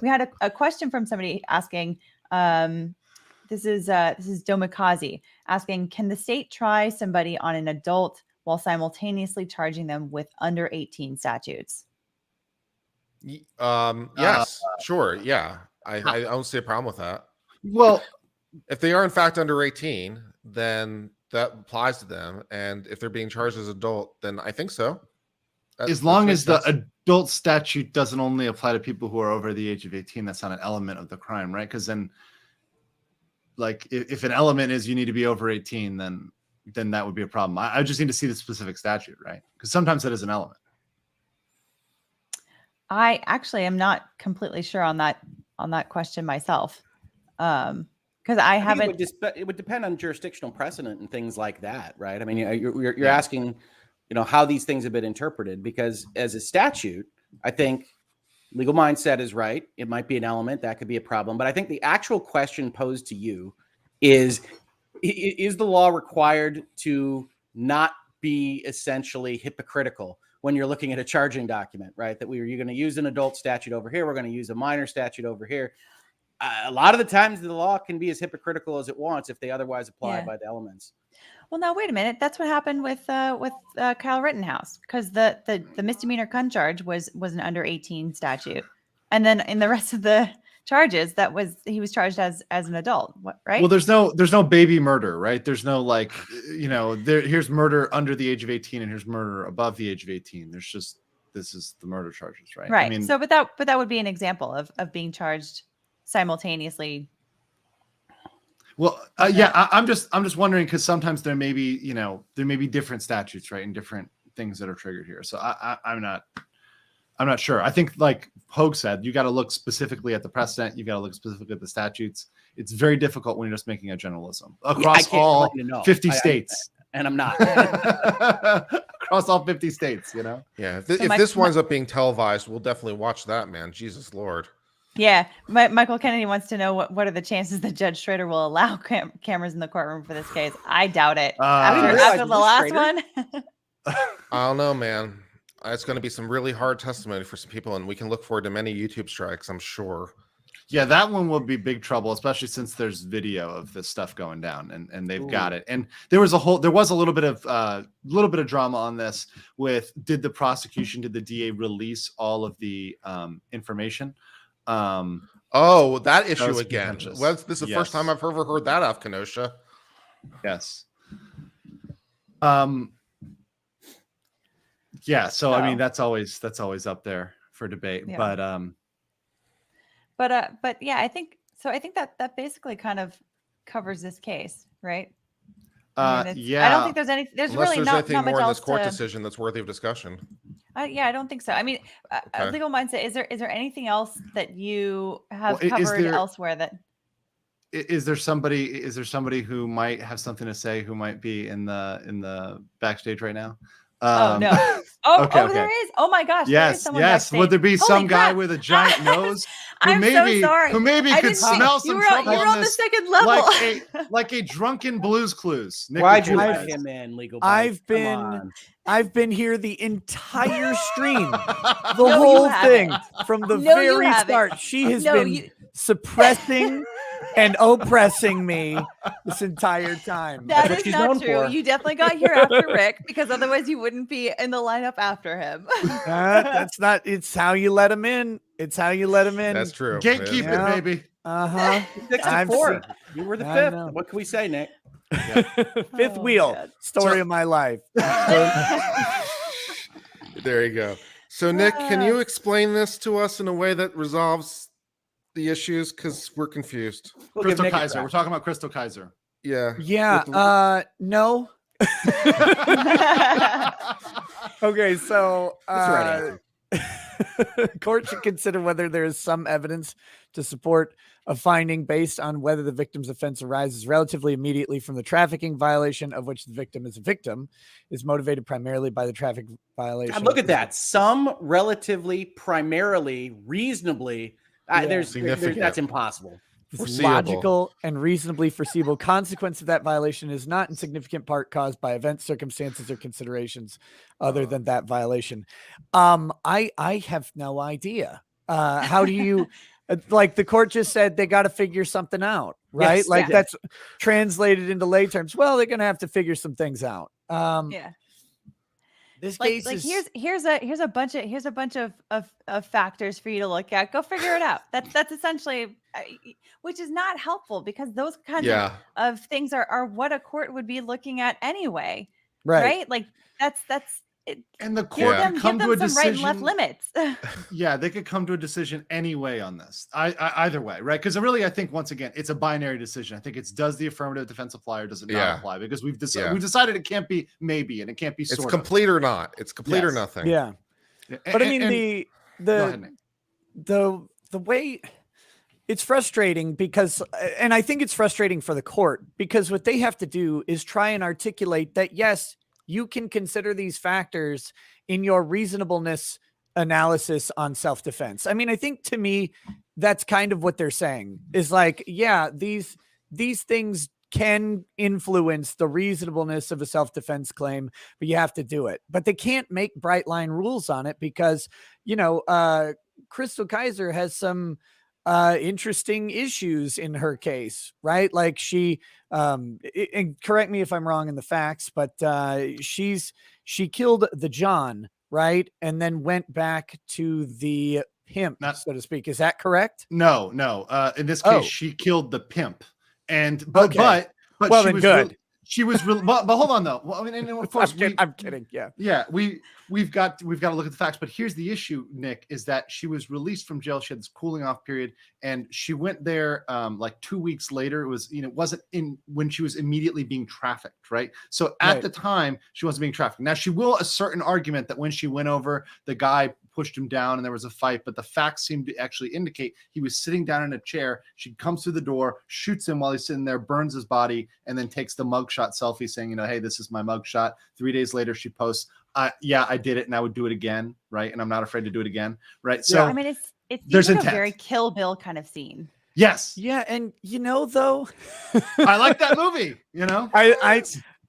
we had a question from somebody asking, this is Domikazi asking, can the state try somebody on an adult while simultaneously charging them with under 18 statutes? Yes, sure. Yeah. I don't see a problem with that. Well, if they are in fact under 18, then that applies to them. And if they're being charged as adult, then I think so. As long as the adult statute doesn't only apply to people who are over the age of 18, that's not an element of the crime, right? Because then, like, if an element is you need to be over 18, then that would be a problem. I just need to see the specific statute, right? Because sometimes that is an element. I actually am not completely sure on that question myself. Because I haven't. It would depend on jurisdictional precedent and things like that, right? I mean, you're asking, how these things have been interpreted, because as a statute, I think legal mindset is right. It might be an element that could be a problem, but I think the actual question posed to you is the law required to not be essentially hypocritical when you're looking at a charging document, right? That you're going to use an adult statute over here, we're going to use a minor statute over here. A lot of the times the law can be as hypocritical as it wants if they otherwise apply by the elements. Well, now wait a minute. That's what happened with Kyle Rittenhouse, because the misdemeanor gun charge was an under 18 statute, and then in the rest of the charges he was charged as an adult, right? Well, there's no baby murder, right? There's no here's murder under the age of 18 and here's murder above the age of 18. There's just, this is the murder charges, right? Right. I mean, so, but that would be an example of being charged simultaneously. Well, I'm just wondering, because sometimes there may be different statutes, right, and different things that are triggered here. So I'm not sure. I think, like Hogue said, you got to look specifically at the precedent. You got to look specifically at the statutes. It's very difficult when you're just making a generalism across all 50 states. And I'm not. Across all 50 states, Yeah. If this winds up being televised, we'll definitely watch that, man. Jesus Lord. Yeah, Michael Kennedy wants to know what are the chances that Judge Schrader will allow cameras in the courtroom for this case. I doubt it. After the last one. I don't know, man. It's going to be some really hard testimony for some people, and we can look forward to many YouTube strikes, I'm sure. Yeah, that one will be big trouble, especially since there's video of this stuff going down, and they've got it. And there was a little bit of drama on this with, did the DA release all of the information? That issue again. Well, this is the first time I've ever heard that off Kenosha. Yes. Yeah. So I mean, that's always up there for debate. Yeah. But yeah, I think that basically kind of covers this case, right? I don't think there's really not much more in else this court decision that's worthy of discussion. I don't think so. I mean, legal mindset. Is there anything else that you have covered elsewhere that? Is there somebody who might have something to say, who might be in the backstage right now? No. Okay. There is. Oh my gosh. Yes. Backstage. Would there be some guy with a giant nose who maybe could smell some trouble on the second level, like a drunken Blues Clues? Why'd you let him in, legal? I've been here the entire stream, the whole thing from the very start. She has been suppressing and oppressing me this entire time. That is not true. You definitely got here after Rick, because otherwise you wouldn't be in the lineup after him. That's not. It's how you let him in. That's true. Gatekeep it, baby. 6 and 4. You were the 5th. What can we say, Nick? Yeah. Fifth wheel. Story of my life. There you go. So, Nick, can you explain this to us in a way that resolves the issues, because we're confused? Chrystul Kizer. We're talking about Chrystul Kizer. Yeah. No. Okay, so court should consider whether there is some evidence to support a finding based on whether the victim's offense arises relatively immediately from the trafficking violation of which the victim is a victim, is motivated primarily by the traffic violation. God, look at that. Some relatively, primarily, reasonably. There's that's impossible. Logical and reasonably foreseeable consequence of that violation is not in significant part caused by events, circumstances, or considerations other than that violation. I have no idea. How do you, like the court just said, they got to figure something out, right? Yes, that's translated into lay terms. Well, they're going to have to figure some things out. This case is here's a bunch of factors for you to look at. Go figure it out. That's essentially, which is not helpful, because those kinds of things are what a court would be looking at anyway, right? Like that's it. And the court can come to a decision. Right and left limits. Yeah, they could come to a decision anyway on this. Either way, right? Because really, I think once again, it's a binary decision. I think it's, does the affirmative defense apply or does it not apply? Because we've decided it can't be maybe, and it can't be sort of. It's complete or not. It's complete or nothing. Yeah. But I mean the way It's frustrating because, and I think it's frustrating for the court, because what they have to do is try and articulate that, yes, you can consider these factors in your reasonableness analysis on self-defense. I mean, I think to me, that's kind of what they're saying is like, yeah, these things can influence the reasonableness of a self-defense claim, but you have to do it. But they can't make bright line rules on it because, Chrystul Kizer has some interesting issues in her case, right? Like she, and correct me if I'm wrong in the facts, but she killed the John, right? And then went back to the pimp, so to speak. Is that correct? No. In this case, she killed the pimp. And but well, she then was good. She was really, but hold on though. Well, I mean, and of course, I'm kidding. Yeah, we've got to look at the facts. But here's the issue, Nick, is that she was released from jail. She had this cooling off period, and she went there like 2 weeks later. It was, it wasn't in when she was immediately being trafficked, right? So at the time, she wasn't being trafficked. Now she will assert an argument that when she went over, the guy pushed him down and there was a fight, but the facts seem to actually indicate he was sitting down in a chair. She comes through the door, shoots him while he's sitting there, burns his body, and then takes the mugshot selfie saying, hey, this is my mugshot. 3 days later, she posts, yeah, I did it and I would do it again, right? And I'm not afraid to do it again, right? So I mean, it's there's like intent. a very Kill Bill kind of scene. Yes. Yeah, and though, I like that movie,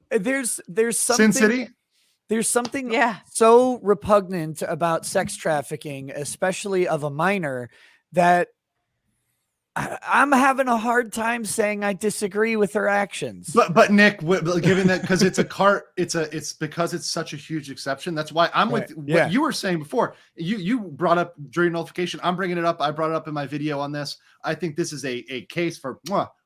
there's something Sin City. There's something so repugnant about sex trafficking, especially of a minor, that I'm having a hard time saying I disagree with her actions. But Nick, given that because it's a cart, it's because it's such a huge exception. That's why I'm with what you were saying before. You brought up jury nullification. I'm bringing it up. I brought it up in my video on this. I think this is a case for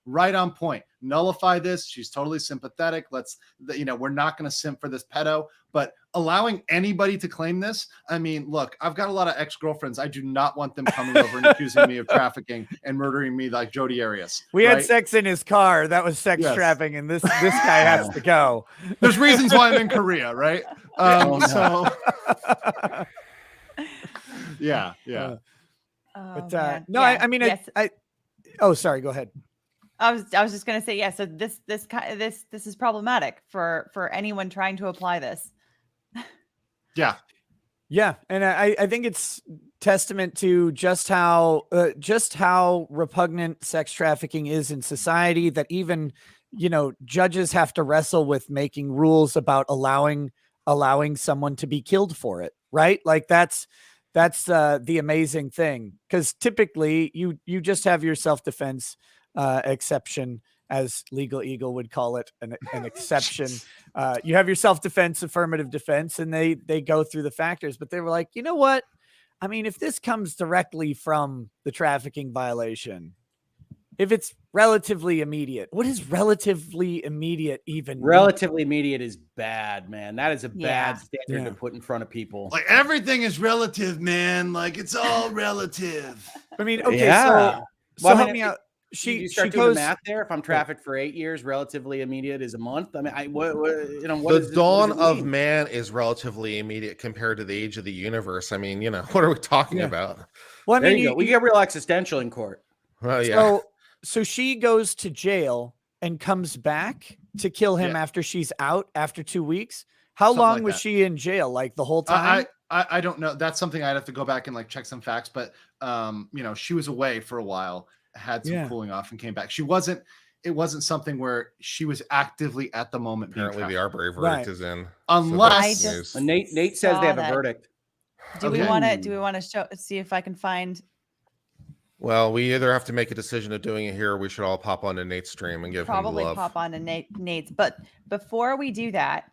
right on point. Nullify this. She's totally sympathetic. We're not going to simp for this pedo, but allowing anybody to claim this. I mean, look, I've got a lot of ex-girlfriends. I do not want them coming over and accusing me of trafficking and murdering me like Jodi Arias. We had sex in his car. That was sex trafficking, and this guy has to go. There's reasons why I'm in Korea, right? So yeah. I mean, sorry, go ahead. I was just going to say, so this is problematic for anyone trying to apply this. Yeah, and I think it's testament to just how repugnant sex trafficking is in society, that even judges have to wrestle with making rules about allowing someone to be killed for it, right? Like that's the amazing thing, because typically you just have your self-defense exception, as Legal Eagle would call it, an exception. You have your self-defense, affirmative defense, and they go through the factors. But they were like, you know what? I mean, if this comes directly from the trafficking violation, if it's relatively immediate, what is relatively immediate even? Relatively immediate is bad, man. That is a bad standard to put in front of people. Like everything is relative, man. Like it's all relative. I mean, okay, so help me out. You start doing the math there. If I'm trafficked for 8 years, relatively immediate is a month. I mean, the dawn of man is relatively immediate compared to the age of the universe. I mean, what are we talking about? Well, I mean, there you go. We get real existential in court. Well, yeah. So she goes to jail and comes back to kill him after she's out after 2 weeks. How long was she in jail? Like the whole time? I don't know. That's something I'd have to go back and check some facts. But she was away for a while, had some cooling off, and came back. It wasn't something where she was actively at the moment. Apparently the Arbery verdict is in. Unless Nate says they have a verdict. Do we want to see if I can find? Well, we either have to make a decision of doing it here, or we should all pop onto Nate's stream and give him love. Probably pop onto Nate's. But before we do that,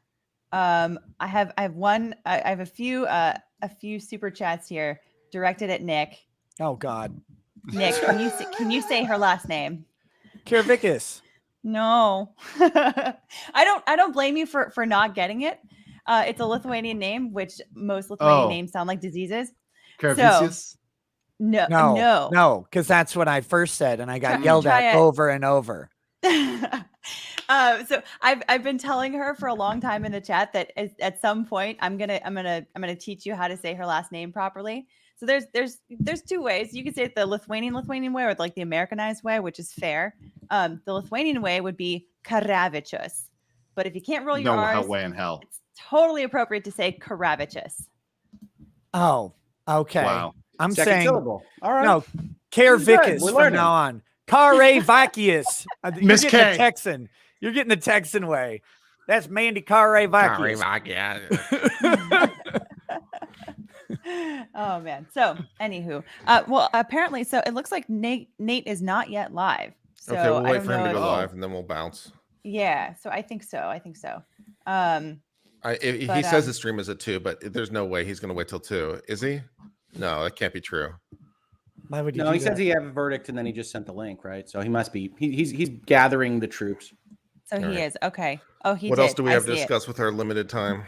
I have a few super chats here directed at Nick. Oh God, Nick, can you say her last name? Karavikis. No, I don't blame you for not getting it. It's a Lithuanian name, which most Lithuanian names sound like diseases. Karavicius? No, because that's what I first said, and I got yelled at over and over. So I've been telling her for a long time in the chat that at some point I'm gonna teach you how to say her last name properly. So there's two ways. You can say it the Lithuanian way or like the Americanized way, which is fair. The Lithuanian way would be Karavičius. But if you can't roll your No R's, way in hell. it's totally appropriate to say Karavičius. Oh, okay. Wow. I'm Second saying syllable. All right. no. This is good. Karavičius We're from learning. now on. Karavičius. You're Miss getting K. the Texan. You're getting the Texan way. That's Mandy Karavičius. Oh man. So anywho, well apparently, so it looks like Nate is not yet live. So Okay, we'll I wait don't for him know to go if- live and then we'll bounce. Yeah. So I think so. He But, says the stream is at 2, but there's no way he's going to wait till 2. Is he? No, that can't be true. Why would you No, do he that? says he have a verdict and then he just sent the link, right? So he must be he's gathering the troops. So he All right. is. Okay. Oh, he What did. else do we I have to see it. discuss with our limited time?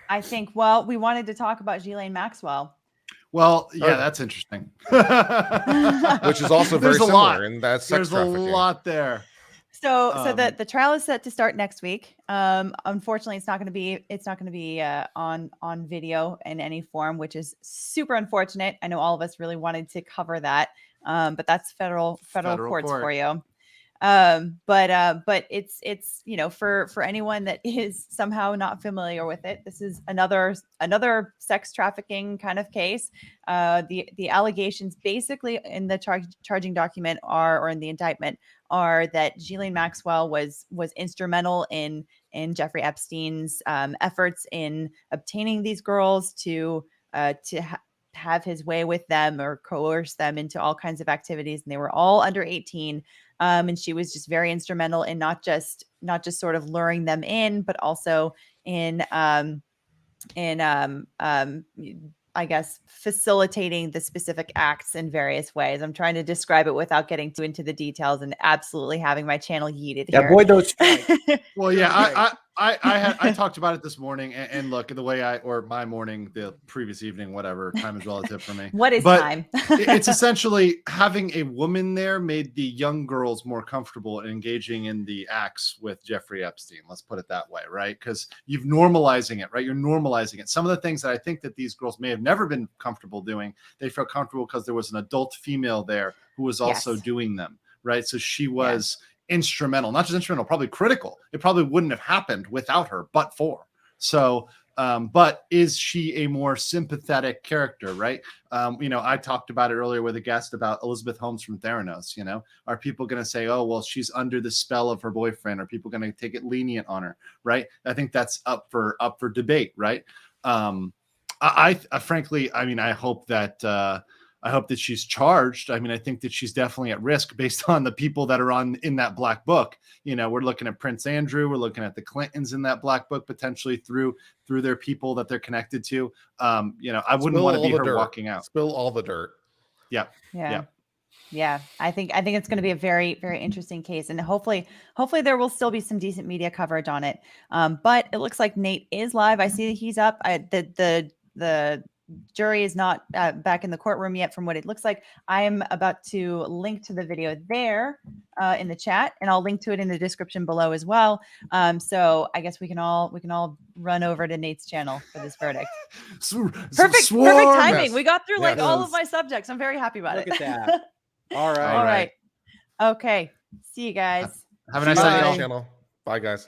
I think, well, we wanted to talk about Ghislaine Maxwell. Well, yeah, Okay. that's interesting. Which is also very There's a similar, lot. and that's sex There's a trafficking. lot there. So Um, the trial is set to start next week. Unfortunately, it's not going to be on video in any form, which is super unfortunate. I know all of us really wanted to cover that, but that's federal courts court. for you. But it's for anyone that is somehow not familiar with it, this is another sex trafficking kind of case. The allegations basically in the charging document or in the indictment are that Ghislaine Maxwell was instrumental in Jeffrey Epstein's efforts in obtaining these girls to have his way with them or coerce them into all kinds of activities, and they were all under 18. And she was just very instrumental in not just sort of luring them in, but also in I guess facilitating the specific acts in various ways. I'm trying to describe it without getting too into the details and absolutely having my channel yeeted Yeah, here. avoid those strikes. Well, yeah, I talked about it this morning, and look, the way my morning, the previous evening, whatever, time is relative for me. What is But time? It's essentially having a woman there made the young girls more comfortable in engaging in the acts with Jeffrey Epstein. Let's put it that way, right? Because you're normalizing it, right? You're normalizing it. Some of the things that I think that these girls may have never been comfortable doing, they felt comfortable because there was an adult female there who was also Yes. doing them, right? So she was instrumental, not just instrumental, probably critical. It probably wouldn't have happened without her, but for. So, but is she a more sympathetic character, right? I talked about it earlier with a guest about Elizabeth Holmes from Theranos. Are people going to say, oh, well, she's under the spell of her boyfriend? Are people going to take it lenient on her, right? I think that's up for debate, right? I frankly, I hope that she's charged. I think that she's definitely at risk based on the people that are in that black book. We're looking at Prince Andrew. We're looking at the Clintons in that black book, potentially through their people that they're connected to. I wouldn't want to be her walking out. Spill all the dirt. Yeah. I think it's going to be a very, very interesting case, and hopefully there will still be some decent media coverage on it. But it looks like Nate is live. I see that he's up. The jury is not back in the courtroom yet from what it looks like. I am about to link to the video there in the chat, and I'll link to it in the description below as well. So I guess we can all run over to Nate's channel for this verdict. Perfect timing. Yes. We got through like Yes. all of my subjects. I'm very happy about Look it. at that. All right. All right. Okay. See you guys. Have a nice See you night, on y'all. the channel. Bye, guys.